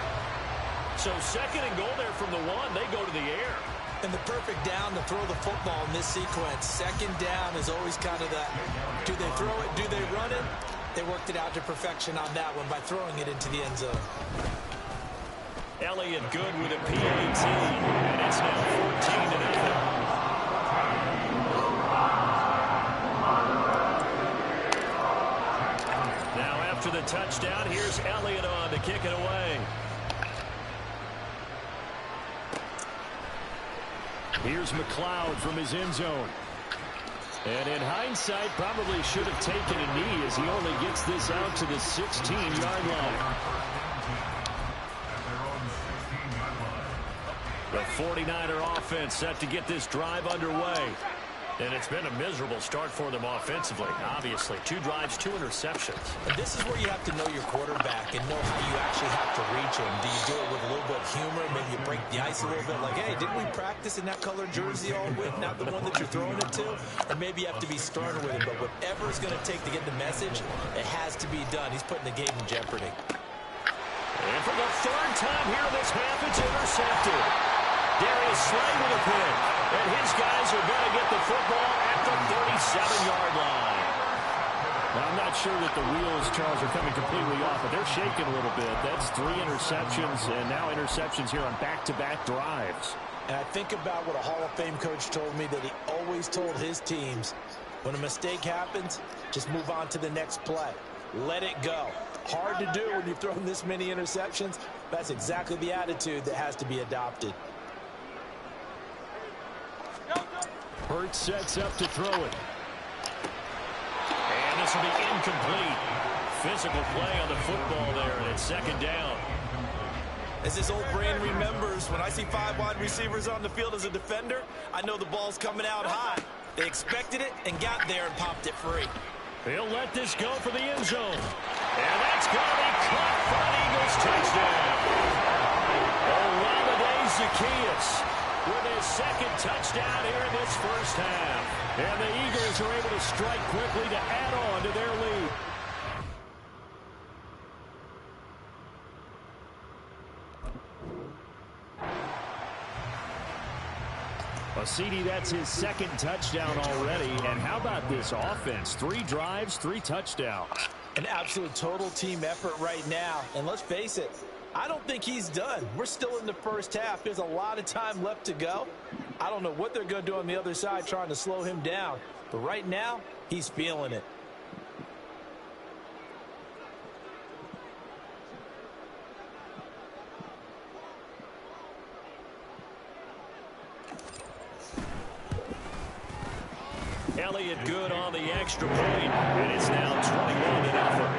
So 2nd and goal there from the 1. They go to the air. And the perfect down to throw the football in this sequence. 2nd down is always kind of that, do they throw it, do they run it? They worked it out to perfection on that one by throwing it into the end zone. Elliott good with a PAT, and it's now 14-0. Now after the touchdown, here's Elliott on to kick it away. Here's McLeod from his end zone. And in hindsight, probably should have taken a knee as he only gets this out to the 16-yard line. The 49er offense set to get this drive underway. And it's been a miserable start for them offensively, obviously. 2 drives, 2 interceptions. And this is where you have to know your quarterback and know how you actually have to reach him. Do you do it with a little bit of humor? Maybe you break the ice a little bit like, hey, didn't we practice in that colored jersey all week? Not the one that you're throwing it to? Or maybe you have to be sterner with him. But whatever it's going to take to get the message, it has to be done. He's putting the game in jeopardy. And for the 3rd time here this half, it's intercepted. Darius Slay with a pick. And his guys are going to get the football at the 37-yard line. Now, I'm not sure that the wheels, Charles, are coming completely off, but they're shaking a little bit. That's 3 interceptions, and now interceptions here on back-to-back drives. And I think about what a Hall of Fame coach told me, that he always told his teams, when a mistake happens, just move on to the next play. Let it go. Hard to do when you've thrown this many interceptions. That's exactly the attitude that has to be adopted. Hurts sets up to throw it. And this will be incomplete. Physical play on the football there, and it's second down. As his old brain remembers, when I see 5 wide receivers on the field as a defender, I know the ball's coming out high. They expected it and got there and popped it free. He'll let this go for the end zone. And that's going to be caught for an Eagles touchdown. Olamide Zaccheaus with his second touchdown here in this first half. And the Eagles are able to strike quickly to add on to their lead. CD, that's his second touchdown already. And how about this offense? 3 drives, 3 touchdowns. An absolute total team effort right now. And let's face it, I don't think he's done. We're still in the first half. There's a lot of time left to go. I don't know what they're going to do on the other side trying to slow him down. But right now, he's feeling it. Elliott good on the extra point, and it's now 21-0.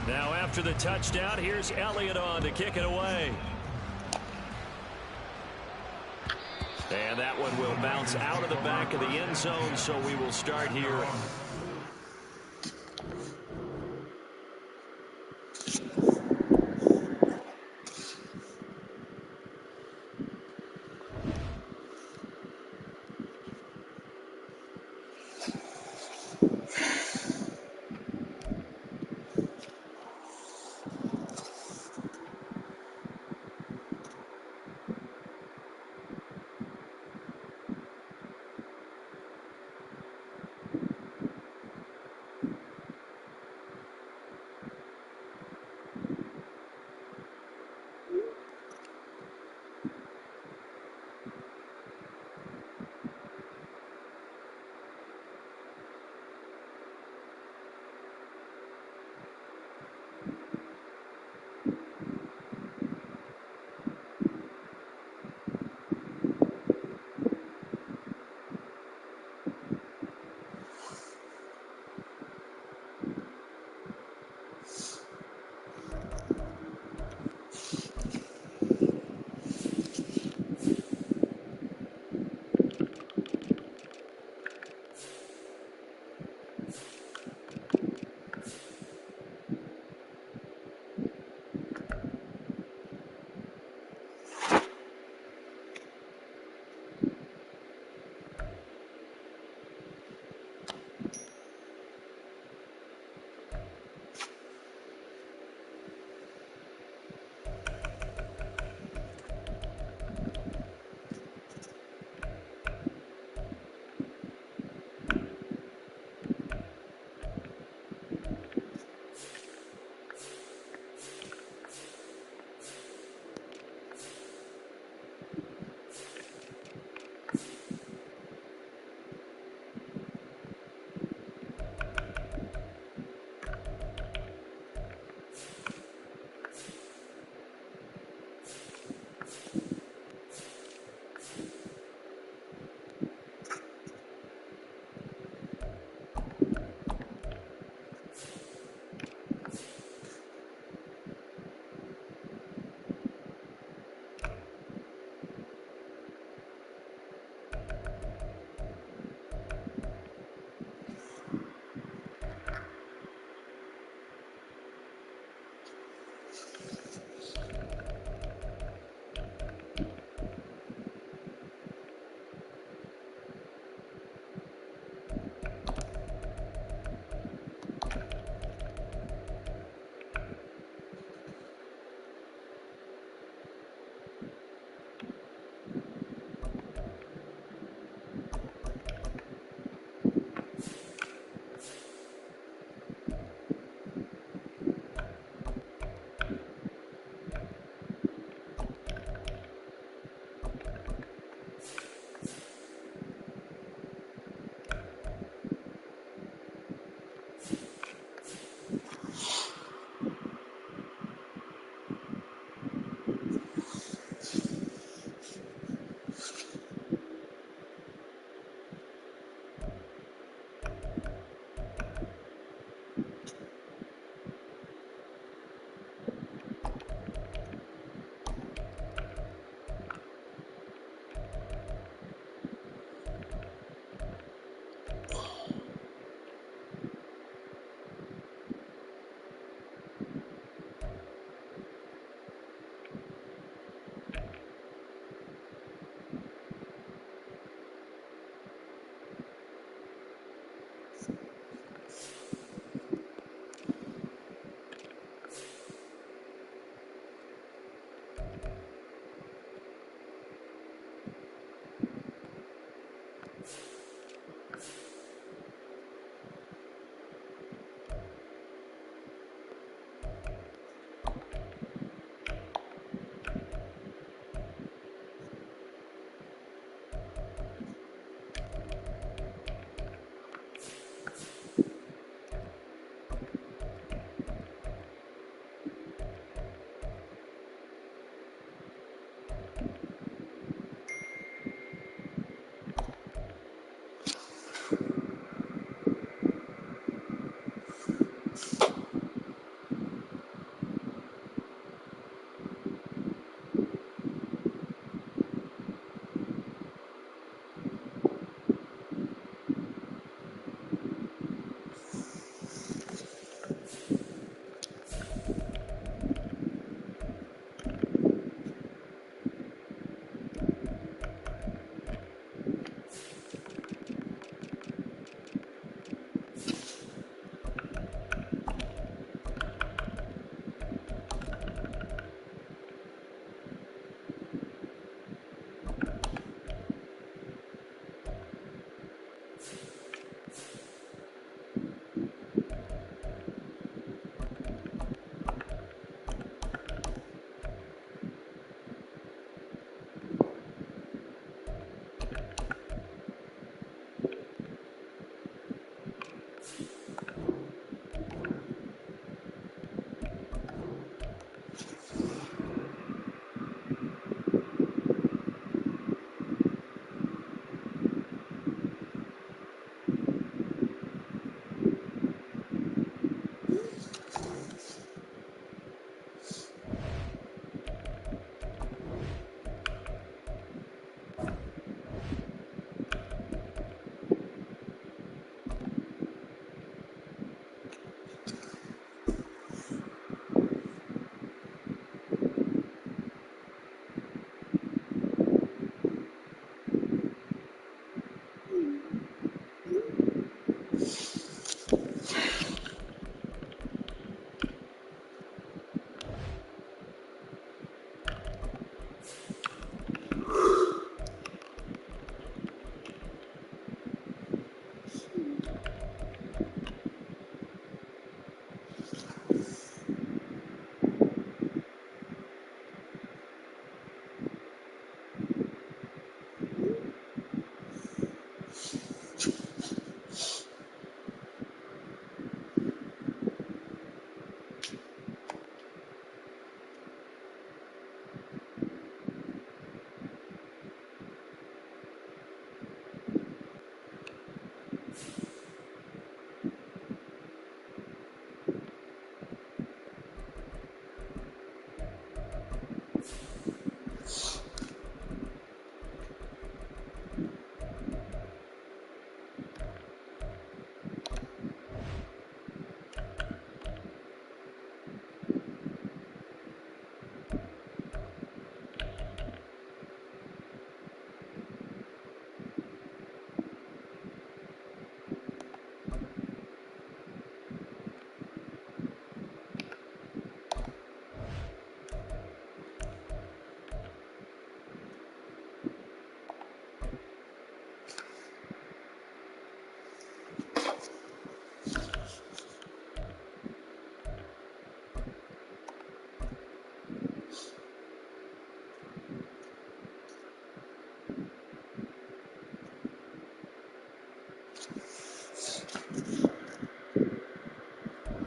Now after the touchdown, here's Elliott on to kick it away. And that one will bounce out of the back of the end zone, so we will start here.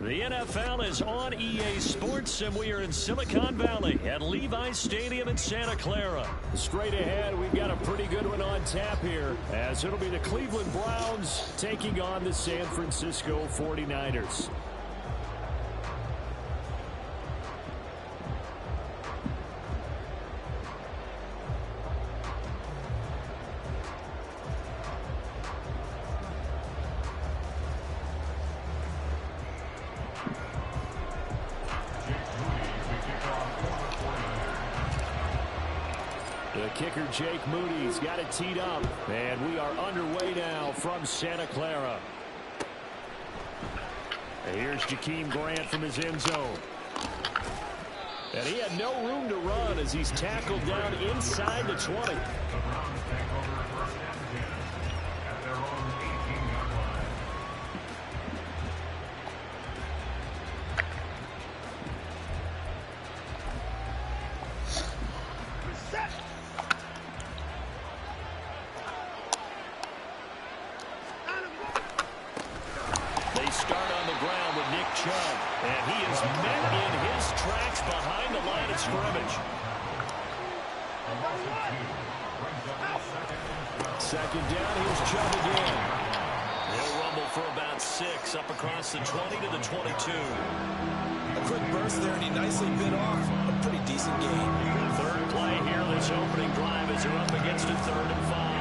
The NFL is on EA Sports, and we are in Silicon Valley at Levi's Stadium in Santa Clara. Straight ahead, we've got a pretty good one on tap here, as it'll be the Cleveland Browns taking on the San Francisco 49ers. The kicker, Jake Moody's got it teed up. And we are underway now from Santa Clara. And here's Jakeem Grant from his end zone. And he had no room to run as he's tackled down inside the 20. And he is met in his tracks behind the line of scrimmage. Second down, here's Chubb again. He'll rumble for about 6 up across the 20 to the 22. A quick burst there, and he nicely bit off a pretty decent gain. Third play here, this opening drive as they're up against a 3rd and 5.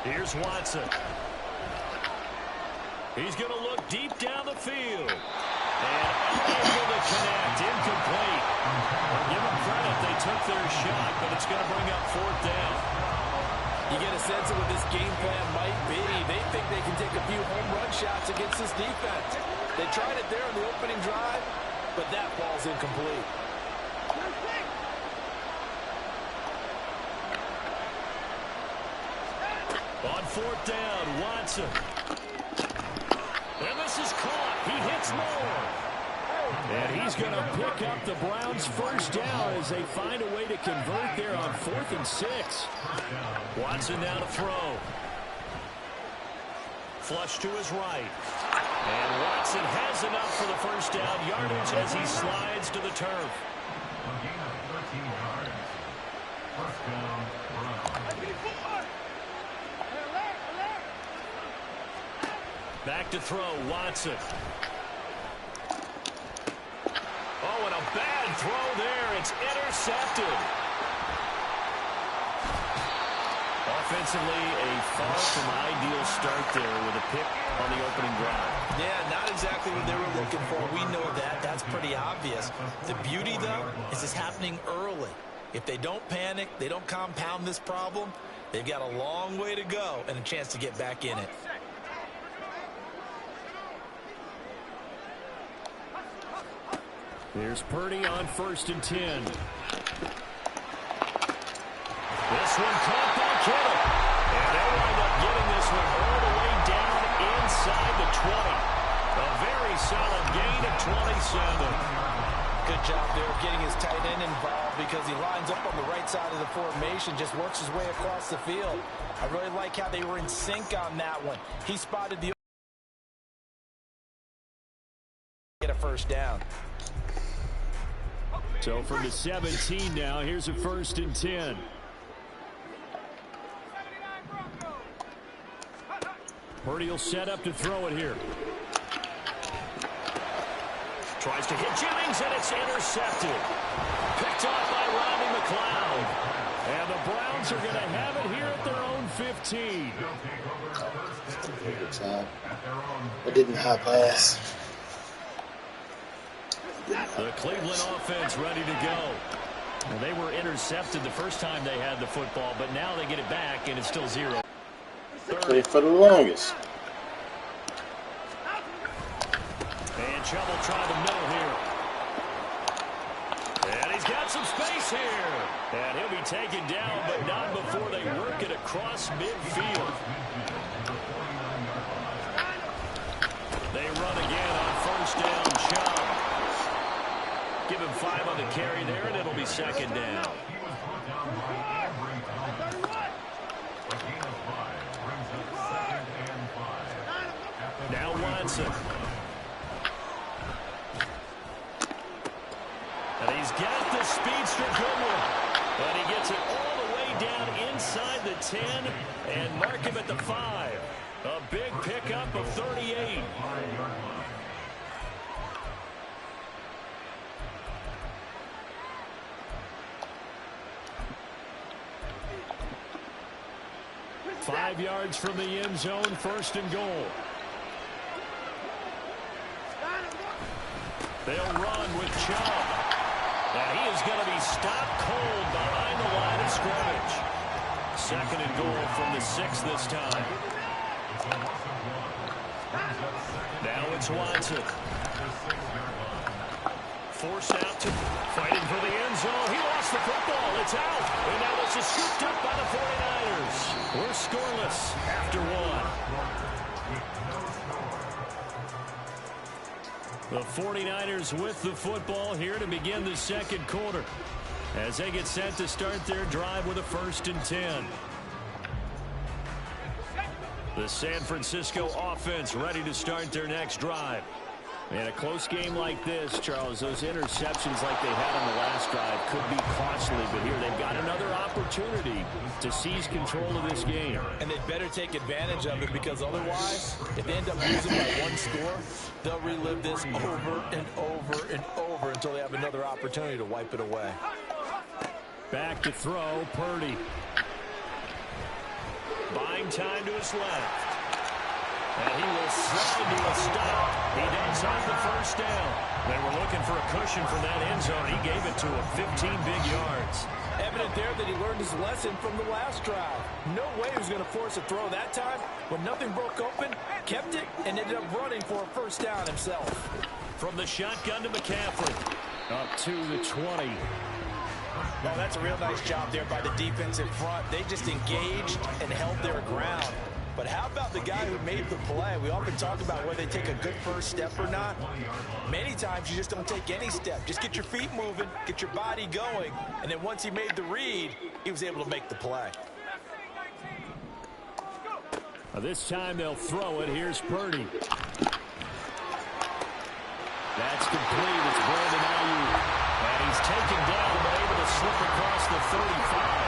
Here's Watson. He's going to look deep down the field. And unable to connect. Incomplete. Well, give them credit. They took their shot, but it's going to bring up 4th down. You get a sense of what this game plan might be. They think they can take a few home run shots against this defense. They tried it there in the opening drive, but that ball's incomplete. On 4th down, Watson. And this is caught. He hits Moore. And he's going to pick up the Browns' first down as they find a way to convert there on 4th and 6. Watson now to throw. Flush to his right. And Watson has enough for the first down yardage as he slides to the turf. A gain of 13 yards. First down, Browns. Back to throw, Watson. Oh, and a bad throw there. It's intercepted. Offensively, a far from ideal start there with a pick on the opening drive. Yeah, not exactly what they were looking for. We know that. That's pretty obvious. The beauty, though, is it's happening early. If they don't panic, they don't compound this problem, they've got a long way to go and a chance to get back in it. There's Purdy on 1st and 10. This one caught by Kittle. And they wind up getting this one all the way down inside the 20. A very solid gain of 27. Good job there getting his tight end involved because he lines up on the right side of the formation, just works his way across the field. I really like how they were in sync on that one. He spotted the get a first down. So from the 17 now, here's a 1st and 10. Purdy will set up to throw it here. Tries to hit Jennings, and it's intercepted. Picked off by Rodney McLeod. And the Browns are going to have it here at their own 15. I didn't have pass. The Cleveland offense ready to go. Well, they were intercepted the first time they had the football, but now they get it back, and it's still 0. Play for the longest. And Chubb will try the middle here. And he's got some space here. And he'll be taken down, but not before they work it across midfield. They run again on 1st down, Chubb. Give him 5 on the carry there, and it'll be 2nd down. Watson. And he's got the speedster Goodwin. But he gets it all the way down inside the 10 and mark him at the 5. A big pickup of 38. Five yards from the end zone, 1st and goal. They'll run with Chubb. And he is going to be stopped cold behind the line of scrimmage. 2nd and goal from the 6 this time. Now it's Watson. Forced out to fighting for the end zone. He lost the football. It's out. And now this is scooped up by the 49ers. We're scoreless after 1. The 49ers with the football here to begin the 2nd quarter as they get set to start their drive with a 1st and 10. The San Francisco offense ready to start their next drive. In a close game like this, Charles, those interceptions like they had on the last drive could be costly, but here they've got another opportunity to seize control of this game. And they'd better take advantage of it, because otherwise, if they end up losing by 1 score, they'll relive this over and over and over until they have another opportunity to wipe it away. Back to throw, Purdy. Buying time to his left. And he will slide to a stop. He does have the 1st down. They were looking for a cushion from that end zone. He gave it to him, 15 big yards. Evident there that he learned his lesson from the last drive. No way he was going to force a throw that time. When nothing broke open, kept it, and ended up running for a 1st down himself. From the shotgun to McCaffrey. Up to the 20. Well, that's a real nice job there by the defense in front. They just engaged and held their ground. But how about the guy who made the play? We often talk about whether they take a good 1st step or not. Many times you just don't take any step. Just get your feet moving, get your body going, and then once he made the read, he was able to make the play. This time they'll throw it. Here's Purdy. That's complete. It's Brandon Ayuk. And he's taken down, but able to slip across the 35.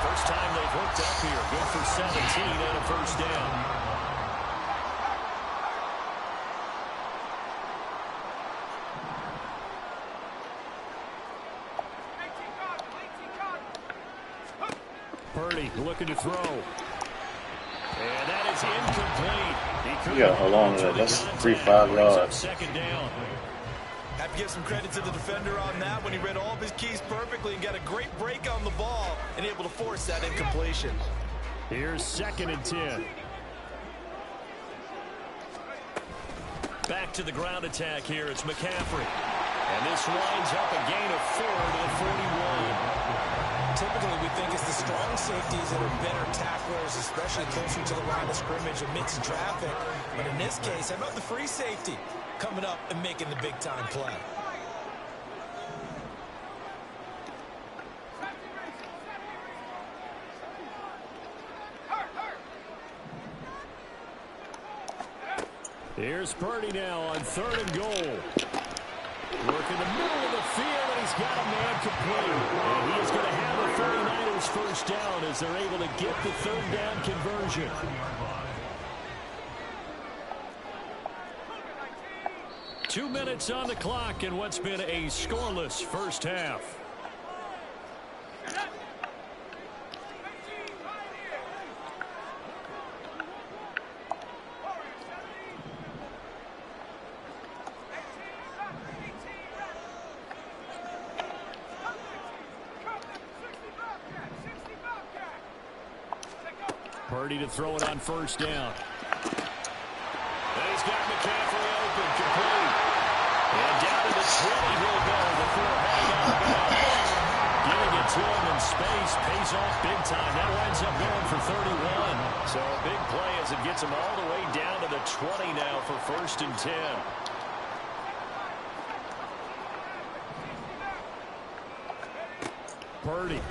First time they've hooked up here. Good for 17 and a 1st down. Purdy looking to throw. And that is incomplete. You gotta hold on to that. That's 3-5 yards. 2nd down. Have to give some credit to the defender on that when he read all of his keys perfectly and got a great break on the ball and able to force that incompletion. Here's 2nd and 10. Back to the ground attack here. It's McCaffrey. And this winds up a gain of 4 to the 41. Typically, we think it's the strong safeties that are better tacklers, especially closer to the line of scrimmage amidst traffic. But in this case, how about the free safety coming up and making the big-time play? Here's Purdy now on 3rd and goal. Work in the middle of the field, and he's got a man complete. And he is going to have the 49ers 1st down as they're able to get the 3rd down conversion. Two minutes on the clock in what's been a scoreless 1st half. Purdy to throw it on 1st down. And he's got McCaffrey open, complete. And down to the 20 he'll go before hanging up. Giving it to him in space pays off big time. That winds up going for 31. So a big play as it gets him all the way down to the 20 now for 1st and 10. Purdy.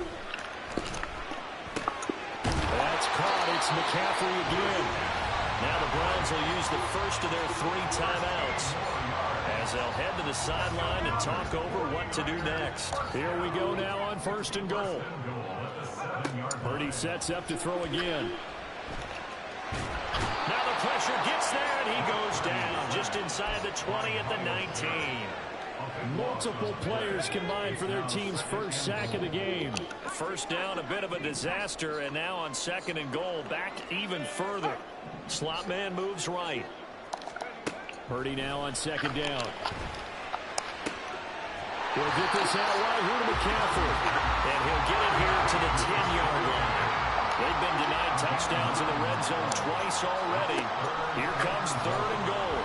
That's caught. It's McCaffrey again. Now the Browns will use the first of their 3 timeouts as they'll head to the sideline and talk over what to do next. Here we go now on 1st and goal. Purdy sets up to throw again. Now the pressure gets there, and he goes down just inside the 20 at the 19. Multiple players combined for their team's first sack of the game. First down, a bit of a disaster, and now on 2nd and goal, back even further. Slot man moves right. Purdy now on 2nd down. He'll get this out right here to McCaffrey. And he'll get it here to the 10-yard line. They've been denied touchdowns in the red zone twice already. Here comes 3rd and goal.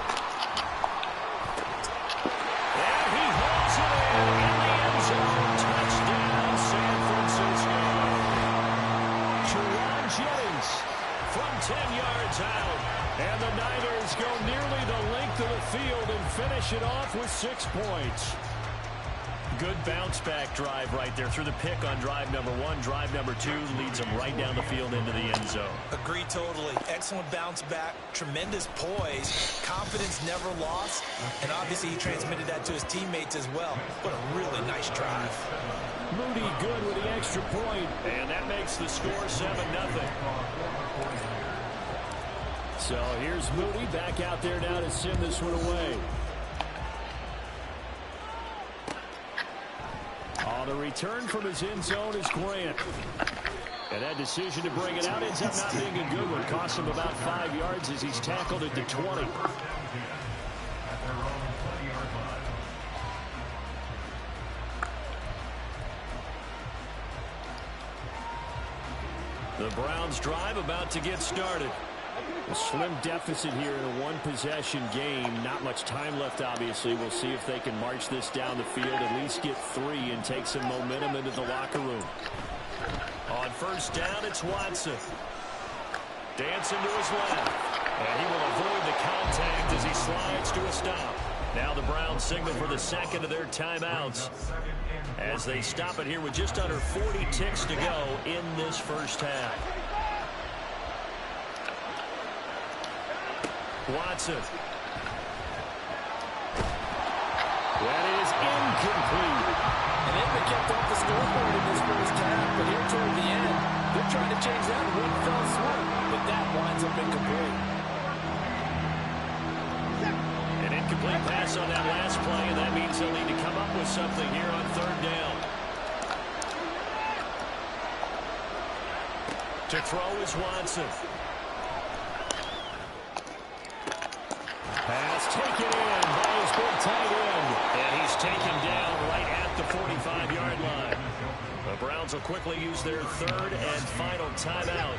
And he hauls it in the end zone. Touchdown, San Francisco. Jauan Jennings from 10 yards out. And the Niners go nearly the length of the field and finish it off with 6 points. Good bounce-back drive right there through the pick on drive number 1. Drive number 2 leads them right down the field into the end zone. Agree totally. Excellent bounce back, tremendous poise, confidence never lost, and obviously he transmitted that to his teammates as well. What a really nice drive. Moody good with the extra point. And that makes the score 7-0. So here's Moody back out there now to send this one away. On the return from his end zone is Grant. And that decision to bring it out ends up not being a good one. Cost him about 5 yards as he's tackled at the 20. The Browns drive about to get started. A slim deficit here in a one-possession game. Not much time left, obviously. We'll see if they can march this down the field, at least get 3 and take some momentum into the locker room. On 1st down, it's Watson. Dancing to his left. And he will avoid the contact as he slides to a stop. Now the Browns signal for the 2nd of their timeouts as they stop it here with just under 40 ticks to go in this first half. Watson. That is incomplete. And they've been kept off the scoreboard in this first half, but here toward the end, they're trying to change that in one fell swoop, but that winds up incomplete. An incomplete pass on that last play, and that means they'll need to come up with something here on 3rd down. To throw is Watson. Pass taken in by his big tight end. And he's taken down right at the 45-yard line. The Browns will quickly use their 3rd and final timeout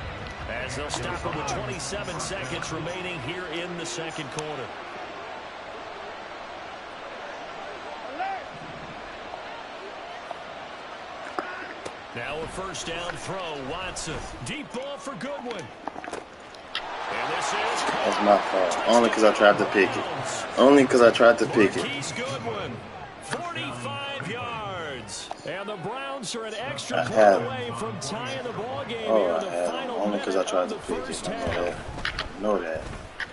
as they'll stop it with 27 seconds remaining here in the 2nd quarter. Now a 1st down throw. Watson. Deep ball for Goodwin. And this is That's my fault. Only because I tried to pick it. Only because I tried to pick it. Marquise Goodwin, 45 yards. And the Browns are an extra I point had away from tying the ball game Oh, here in I the had final Only because I tried to minute of the pick first it. I know half. that. Know that.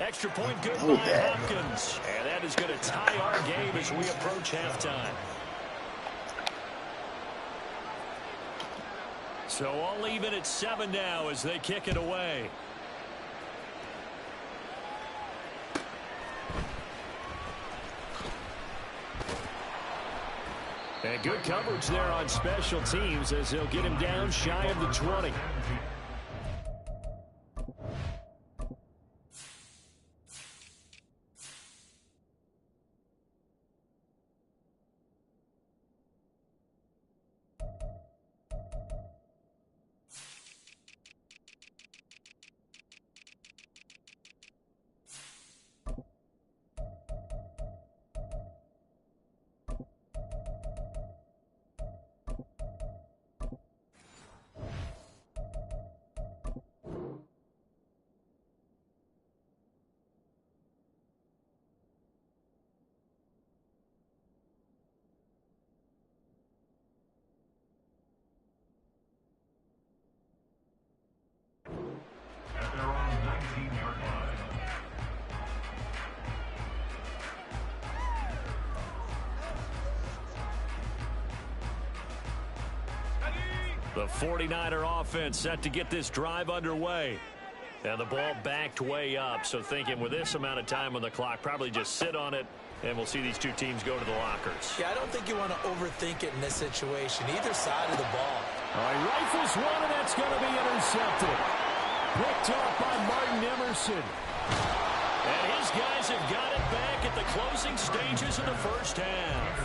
Extra point good Know by that. Hopkins. And that is going to tie our game as we approach halftime. So all even at 7 now as they kick it away. And good coverage there on special teams as they'll get him down shy of the 20. The 49er offense set to get this drive underway. And the ball backed way up, so thinking with this amount of time on the clock, probably just sit on it, and we'll see these two teams go to the lockers. Yeah, I don't think you want to overthink it in this situation, either side of the ball. All right, rifles one, and that's going to be intercepted. Picked up by Martin Emerson. And his guys have got it back at the closing stages of the first half.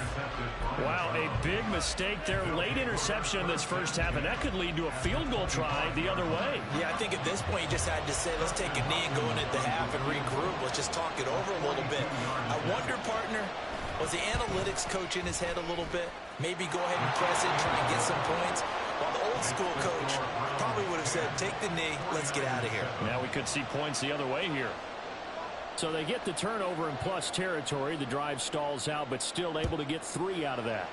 Wow, a big mistake there. Late interception in this first half, and that could lead to a field goal try the other way. Yeah, I think at this point you just had to say, let's take a knee and go in at the half and regroup. Let's just talk it over a little bit. I wonder, partner, was the analytics coach in his head a little bit? Maybe go ahead and press it, try and get some points. While the old school coach probably would have said, take the knee, let's get out of here. Now we could see points the other way here. So they get the turnover in plus territory. The drive stalls out, but still able to get 3 out of that.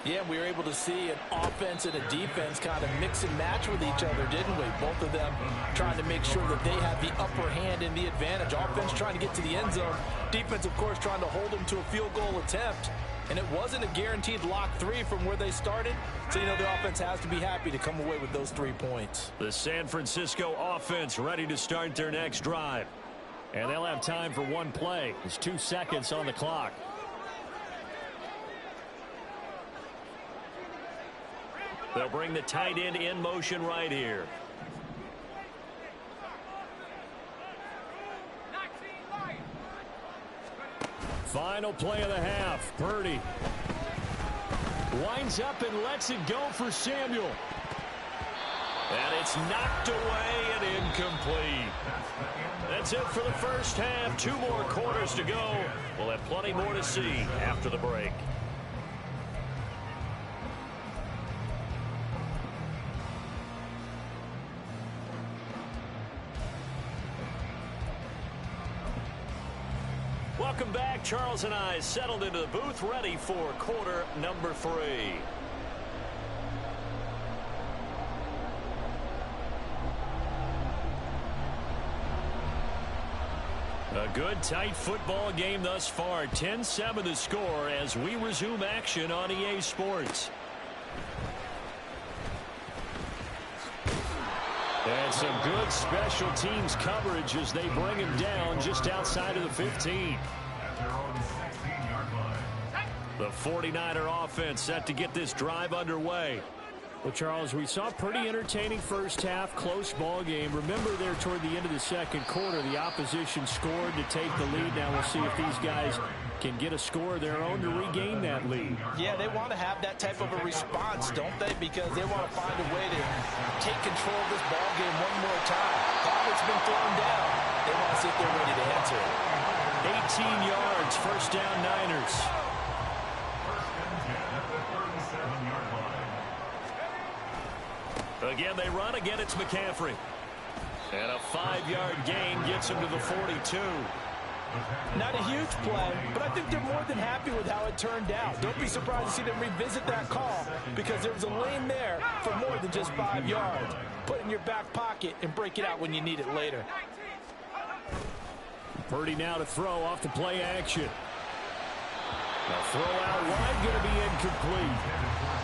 Yeah, we were able to see an offense and a defense kind of mix and match with each other, didn't we? Both of them trying to make sure that they have the upper hand and the advantage. Offense trying to get to the end zone. Defense, of course, trying to hold them to a field goal attempt. And it wasn't a guaranteed lock 3 from where they started. So, you know, the offense has to be happy to come away with those 3 points. The San Francisco offense ready to start their next drive. And they'll have time for one play. There's 2 seconds on the clock. They'll bring the tight end in motion right here. 19 light. Final play of the half. Purdy winds up and lets it go for Samuel. And it's knocked away and incomplete. That's it for the first half. 2 more quarters to go. We'll have plenty more to see after the break. Welcome back. Charles and I settled into the booth, ready for quarter number 3. A good, tight football game thus far. 10-7 the score as we resume action on EA Sports. And some good special teams coverage as they bring him down just outside of the 15. The 49er offense set to get this drive underway. Well, Charles, we saw a pretty entertaining first half, close ball game. Remember there toward the end of the second quarter, the opposition scored to take the lead. Now we'll see if these guys can get a score of their own to regain that lead. Yeah, they want to have that type of a response, don't they? Because they want to find a way to take control of this ball game one more time. Now it's been thrown down. They want to see if they're ready to answer it. 18 yards, first down Niners. Again, they run. Again, it's McCaffrey. And a 5-yard gain gets him to the 42. Not a huge play, but I think they're more than happy with how it turned out. Don't be surprised to see them revisit that call because there was a lane there for more than just 5 yards. Put it in your back pocket and break it out when you need it later. Purdy now to throw off the play action. The throw out wide going to be incomplete.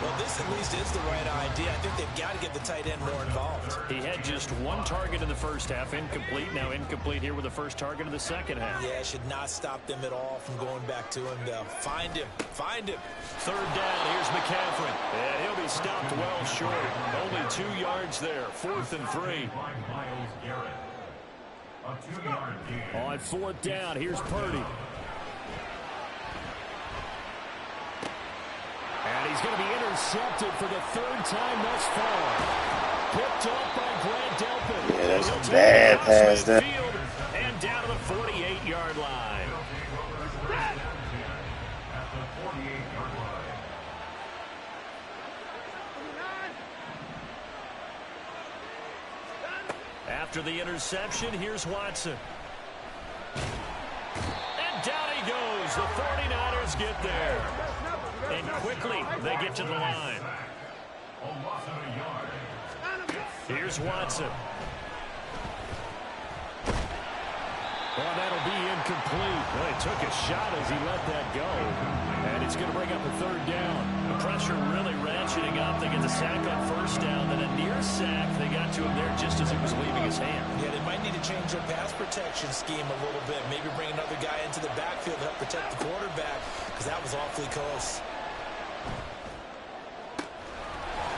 Well, this at least is the right idea. I think they've got to get the tight end more involved. He had just 1 target in the first half, incomplete. Now incomplete here with the first target of the second half. Yeah, it should not stop them at all from going back to him, though. Find him. Find him. Third down, here's McCaffrey. And he'll be stopped well short. Only 2 yards there. 4th and 3. On 4th down, here's Purdy. And he's going to be intercepted for the 3rd time thus far. Picked up by Grant Delpit. Yeah, that's a bad pass there. And down to the 48-yard line. After the interception, here's Watson. And down he goes. The 49ers get there. And quickly, they get to the line. Here's Watson. Well, that'll be incomplete. Well, he took a shot as he let that go. And it's going to bring up a third down. The pressure really ratcheting up. They get the sack on first down. Then a near sack. They got to him there just as he was leaving his hand. Yeah, they might need to change their pass protection scheme a little bit. Maybe bring another guy into the backfield to help protect the quarterback, because that was awfully close.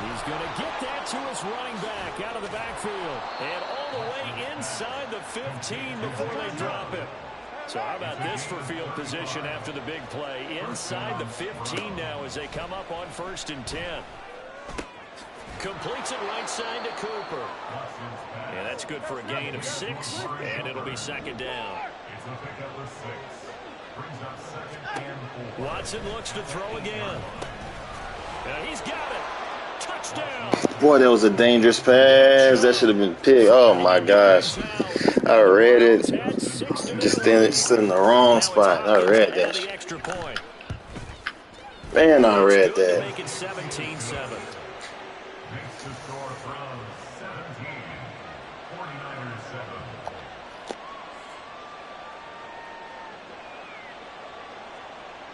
He's going to get that to his running back out of the backfield. And all the way inside the 15 before they drop him. So how about this for field position after the big play? Inside the 15 now as they come up on 1st and 10. Completes it right side to Cooper. Yeah, that's good for a gain of 6, and it'll be 2nd down. Watson looks to throw again. And he's got it. Touchdown. Boy, that was a dangerous pass. That should have been picked. Oh, my gosh. I read it. Just stood in the wrong spot. I read that. Man, I read that. Make it 17-7.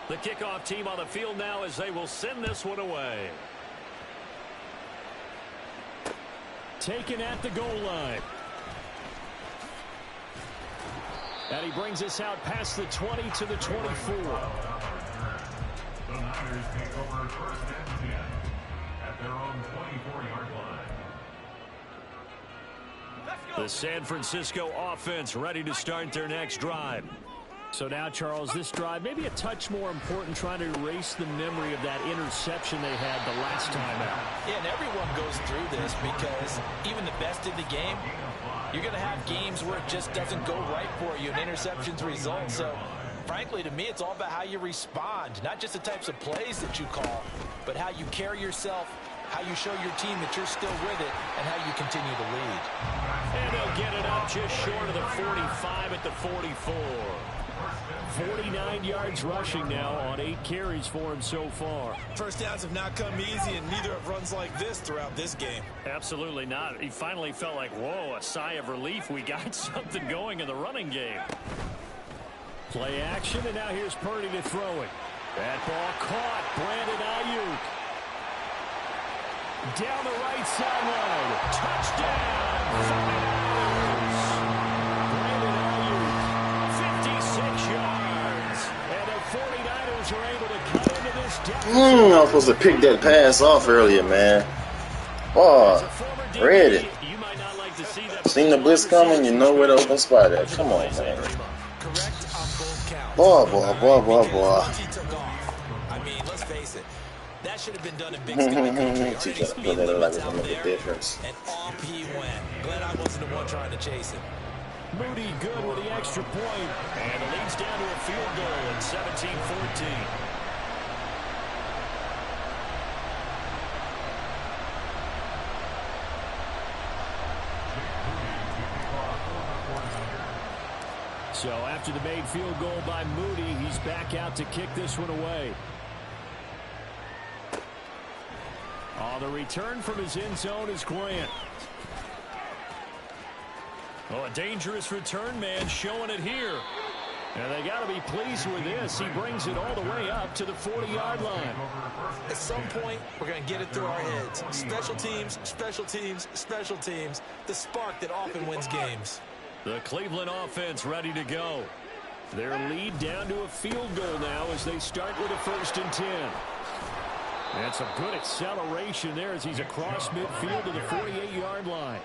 The kickoff team on the field now as they will send this one away. Taken at the goal line. And he brings us out past the 20 to the 24. The Niners take over 1st and 10 at their own 24-yard line. The San Francisco offense ready to start their next drive. So now, Charles, this drive maybe a touch more important, trying to erase the memory of that interception they had the last time out. Yeah, and everyone goes through this because even the best in the game, you're going to have games where it just doesn't go right for you and interceptions result. So, frankly, to me, it's all about how you respond, not just the types of plays that you call, but how you carry yourself, how you show your team that you're still with it, and how you continue to lead. And they'll get it up just short of the 45 at the 44. 49 yards rushing now on 8 carries for him so far. First downs have not come easy, and neither have runs like this throughout this game. Absolutely not. He finally felt like, whoa, a sigh of relief. We got something going in the running game. Play action, and now here's Purdy to throw it. That ball caught. Brandon Ayuk. Down the right sideline. Touchdown. Brandon Ayuk. 56 yards. And the 49ers are able to cut into this deficit. I was supposed to pick that pass off earlier, man. Oh, read it. You might not like to see that. Seen the blitz coming, you know where the open spot at. Come on, man. Correct on both counts. Boy. Once he took off, I mean, let's face it, that should have been done in Big Sky country. Teach Already us to speed put that limits like out make a there, difference. and off he went. Glad I wasn't the one trying to chase him. Moody good with the extra point. And it leads down to a field goal at 17-14. So after the made field goal by Moody, he's back out to kick this one away. The return from his end zone is Grant. Oh, a dangerous return man showing it here. And they got to be pleased with this. He brings it all the way up to the 40-yard line. At some point, we're going to get it through our heads. Special teams, special teams, special teams. The spark that often wins games. The Cleveland offense ready to go. Their lead down to a field goal now as they start with a 1st and 10. And some good acceleration there as he's across midfield to the 48-yard line.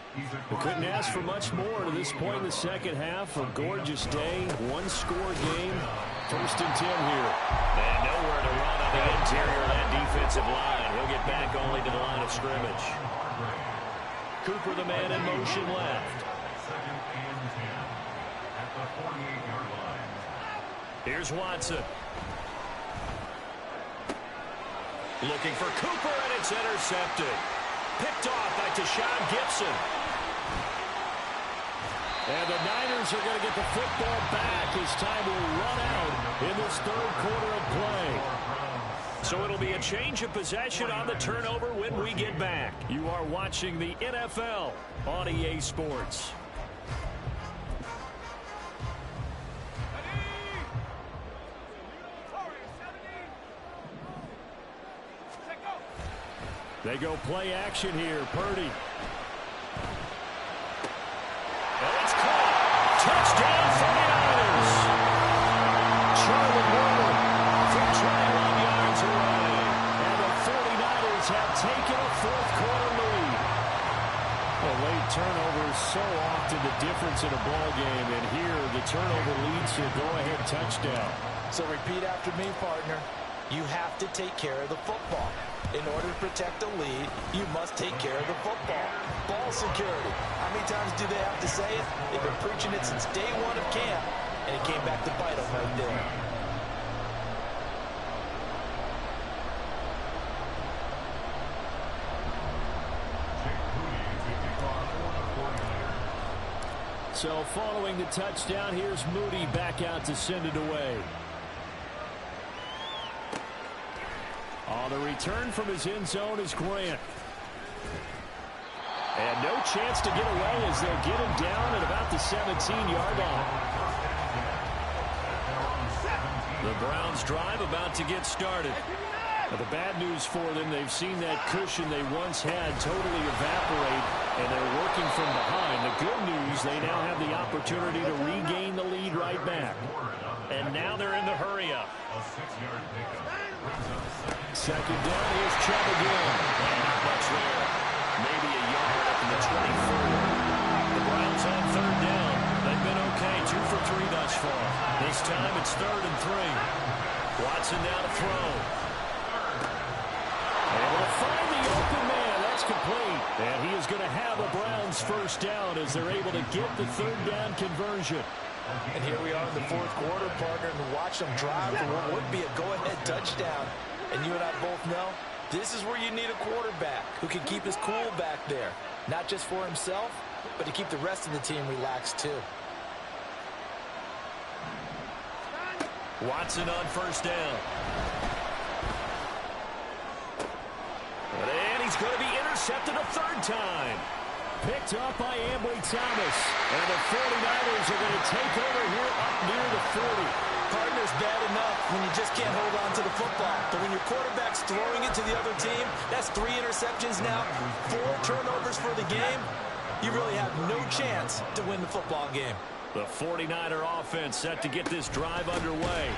We couldn't ask for much more to this point in the second half. A gorgeous day, one-score game. 1st and 10 here. And nowhere to run on the interior of that defensive line. He'll get back only to the line of scrimmage. Cooper, the man in motion left. 2nd and 10 at the 48-yard line. Here's Watson. Looking for Cooper, and it's intercepted. Picked off by Tashawn Gibson. And the Niners are going to get the football back as time will run out in this 3rd quarter of play. So it'll be a change of possession on the turnover when we get back. You are watching the NFL on EA Sports. They go play action here. Purdy. And it's caught. Touchdown 49ers. Charlie Warner for 21 yards away. And the 49ers have taken a fourth-quarter lead. Well, late turnovers so often the difference in a ball game. And here the turnover leads to a go-ahead touchdown. So repeat after me, partner. You have to take care of the football. In order to protect the lead, you must take care of the football. Ball security. How many times do they have to say it? They've been preaching it since day one of camp, and it came back to bite them right there. So following the touchdown, here's Moody back out to send it away. On the return from his end zone is Grant. And no chance to get away as they'll get him down at about the 17-yard line. The Browns drive about to get started. Now, the bad news for them, they've seen that cushion they once had totally evaporate, and they're working from behind. The good news, they now have the opportunity to regain the lead right back. And now they're in the hurry-up. Second down, here's Chubb again. And not much there. Maybe a yard up in the 24. The Browns on third down. They've been okay, 2 for 3 thus far. This time it's 3rd and 3. Watson now to throw. Able to find the open man. That's complete. And he is going to have a Browns first down as they're able to get the third down conversion. And here we are in the fourth quarter, partner, and watch them drive for what would be a go-ahead touchdown. And you and I both know this is where you need a quarterback who can keep his cool back there. Not just for himself, but to keep the rest of the team relaxed too. Watson on first down. And he's going to be intercepted a third time. Picked up by Ambry Thomas. And the 49ers are going to take over here up near the 40. Partner's bad enough when you just can't hold on to the football. But when your quarterback's throwing it to the other team, that's 3 interceptions now, 4 turnovers for the game. You really have no chance to win the football game. The 49er offense set to get this drive underway.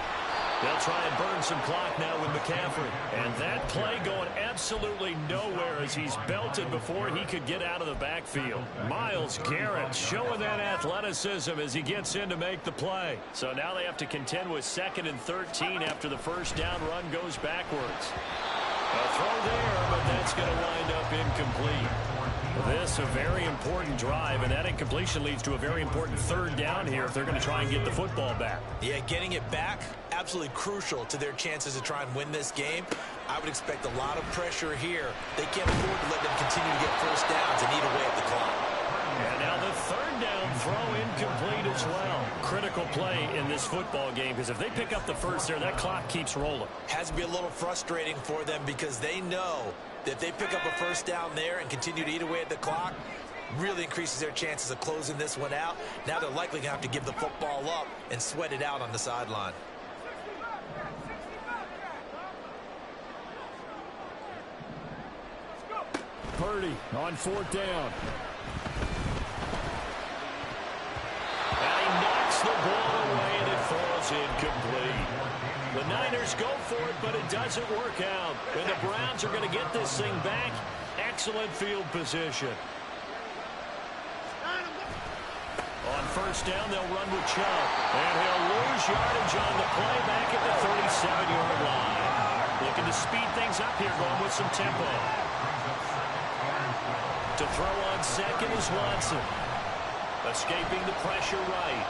They'll try and burn some clock now with McCaffrey. And that play going absolutely nowhere as he's belted before he could get out of the backfield. Myles Garrett showing that athleticism as he gets in to make the play. So now they have to contend with 2nd and 13 after the first down run goes backwards. A throw there, but that's going to wind up incomplete. This a very important drive, and that incompletion leads to a very important third down here if they're going to try and get the football back. Yeah, getting it back, absolutely crucial to their chances to try and win this game. I would expect a lot of pressure here. They can't afford to let them continue to get first downs and eat away at the clock. And now the third down throw incomplete as well. Critical play in this football game because if they pick up the first there, that clock keeps rolling. Has to be a little frustrating for them because they know that if they pick up a first down there and continue to eat away at the clock, really increases their chances of closing this one out. Now they're likely going to have to give the football up and sweat it out on the sideline. Purdy on 4th down. And he knocks the ball away and it falls incomplete. The Niners go for it, but it doesn't work out. And the Browns are going to get this thing back. Excellent field position. On first down, they'll run with Chubb. And he'll lose yardage on the play back at the 37-yard line. Looking to speed things up here, going with some tempo. To throw on second is Watson. Escaping the pressure right.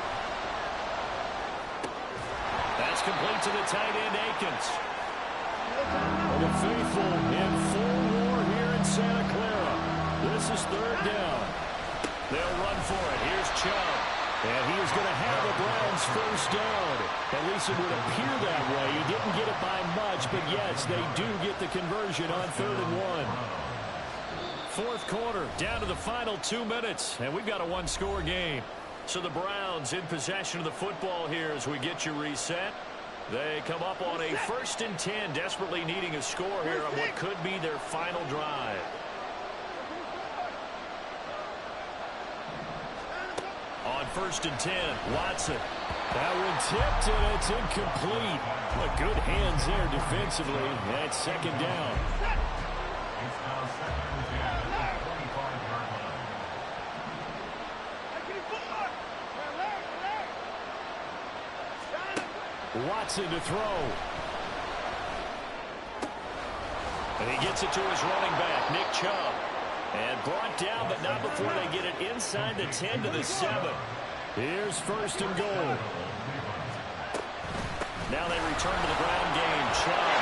That's complete to the tight end, Akins. And the faithful in full war here in Santa Clara. This is 3rd down. They'll run for it. Here's Chubb. And he is going to have the Browns first down. At least it would appear that way. He didn't get it by much, but yes, they do get the conversion on 3rd and 1. Fourth quarter, down to the final 2 minutes, and we've got a one-score game. So the Browns in possession of the football here as we get you reset. They come up on a 1st and 10, desperately needing a score here on what could be their final drive. On 1st and 10, Watson. That one tipped, and it's incomplete. But good hands there defensively. That's 2nd down. It's now 2nd and 10 at the 25-yard line. Watson to throw. And he gets it to his running back, Nick Chubb. And brought down, but not before they get it inside the 10 to the 7. Here's 1st and goal. Now they return to the ground game. Chubb.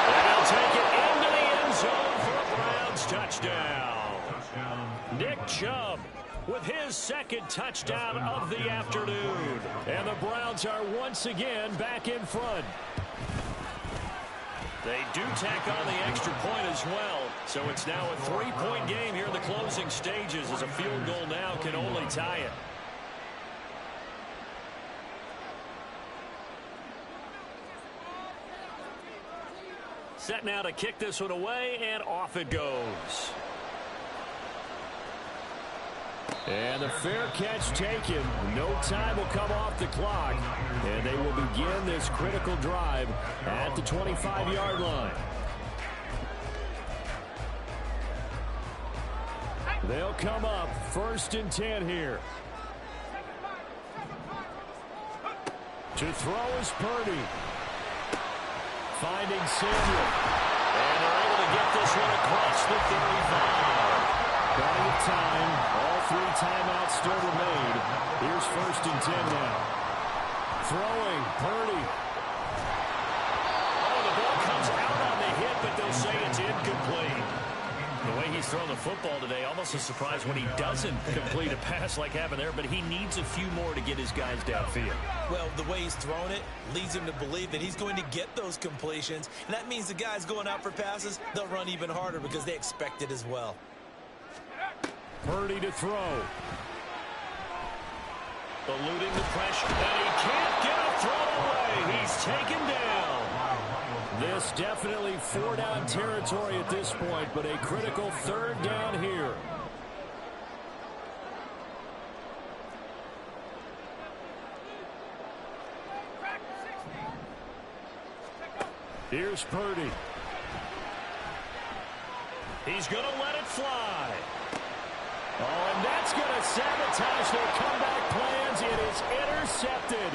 And they'll take it into the end zone for a Browns touchdown. Nick Chubb with his 2nd touchdown of the afternoon. And the Browns are once again back in front. They do tack on the extra point as well. So it's now a 3-point game here in the closing stages, as a field goal now can only tie it. Set now to kick this one away, and off it goes. And the fair catch taken. No time will come off the clock. And they will begin this critical drive at the 25-yard line. They'll come up 1st and 10 here. To throw is Purdy. Finding Samuel. And they're able to get this one across the 35. Plenty of time. All 3 timeouts still remain. Here's 1st and 10 now. Throwing, Purdy. Oh, the ball comes out on the hit, but they'll say it's incomplete. The way he's thrown the football today, almost a surprise when he doesn't complete a pass like happened there, but he needs a few more to get his guys downfield. Well, the way he's thrown it leads him to believe that he's going to get those completions, and that means the guys going out for passes, they'll run even harder because they expect it as well. Purdy to throw. Eluding the pressure, and he can't get a throw away. He's taken down. This definitely 4-down territory at this point, but a critical 3rd down here. Here's Purdy. He's going to let it fly. Oh, and that's going to sabotage their comeback plans. It is intercepted.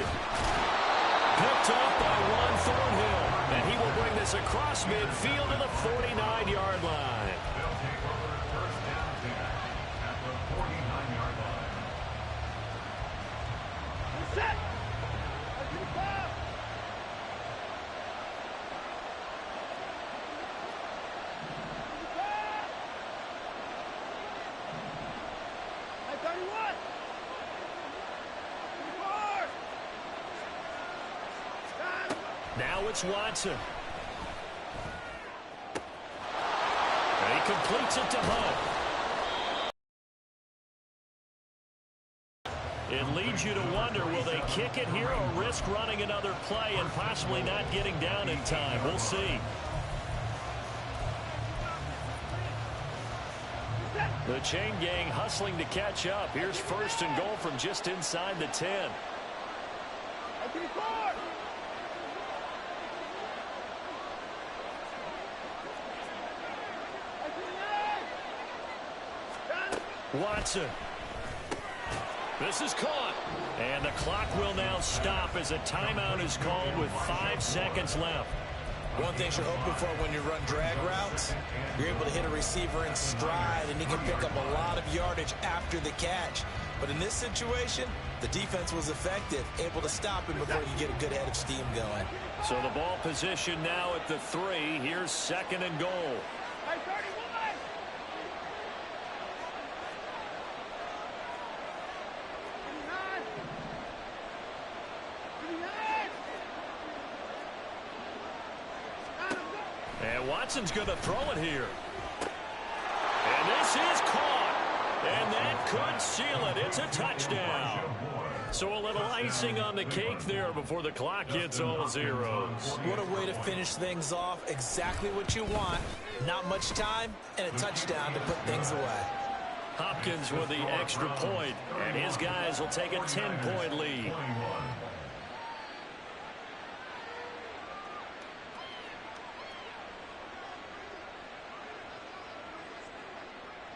Picked up by Juan Thornhill. And he will bring this across midfield to the 49-yard line. They'll take over 1st and 10 at the 49-yard line. Set! Now it's Watson. And he completes it to Hunt. It leads you to wonder, will they kick it here or risk running another play and possibly not getting down in time? We'll see. The chain gang hustling to catch up. Here's 1st and goal from just inside the 10. Watson. This is caught. And the clock will now stop as a timeout is called with 5 seconds left. One thing you're hoping for when you run drag routes, you're able to hit a receiver in stride, and he can pick up a lot of yardage after the catch. But in this situation, the defense was effective, able to stop him before you get a good head of steam going. So the ball position now at the 3. Here's 2nd and goal. And Watson's going to throw it here. And this is caught. And that could seal it. It's a touchdown. So a little icing on the cake there before the clock hits all zeros. What a way to finish things off. Exactly what you want. Not much time and a touchdown to put things away. Hopkins with the extra point, and his guys will take a 10-point lead.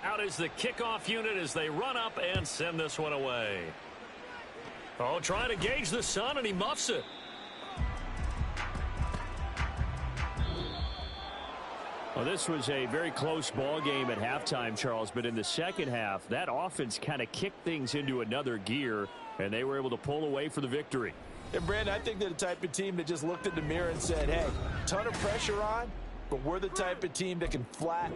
Out is the kickoff unit as they run up and send this one away. Oh, trying to gauge the sun, and he muffs it. Well, this was a very close ball game at halftime, Charles, but in the second half, that offense kind of kicked things into another gear, and they were able to pull away for the victory. And, Brandon, I think they're the type of team that just looked in the mirror and said, hey, ton of pressure on, but we're the type of team that can flat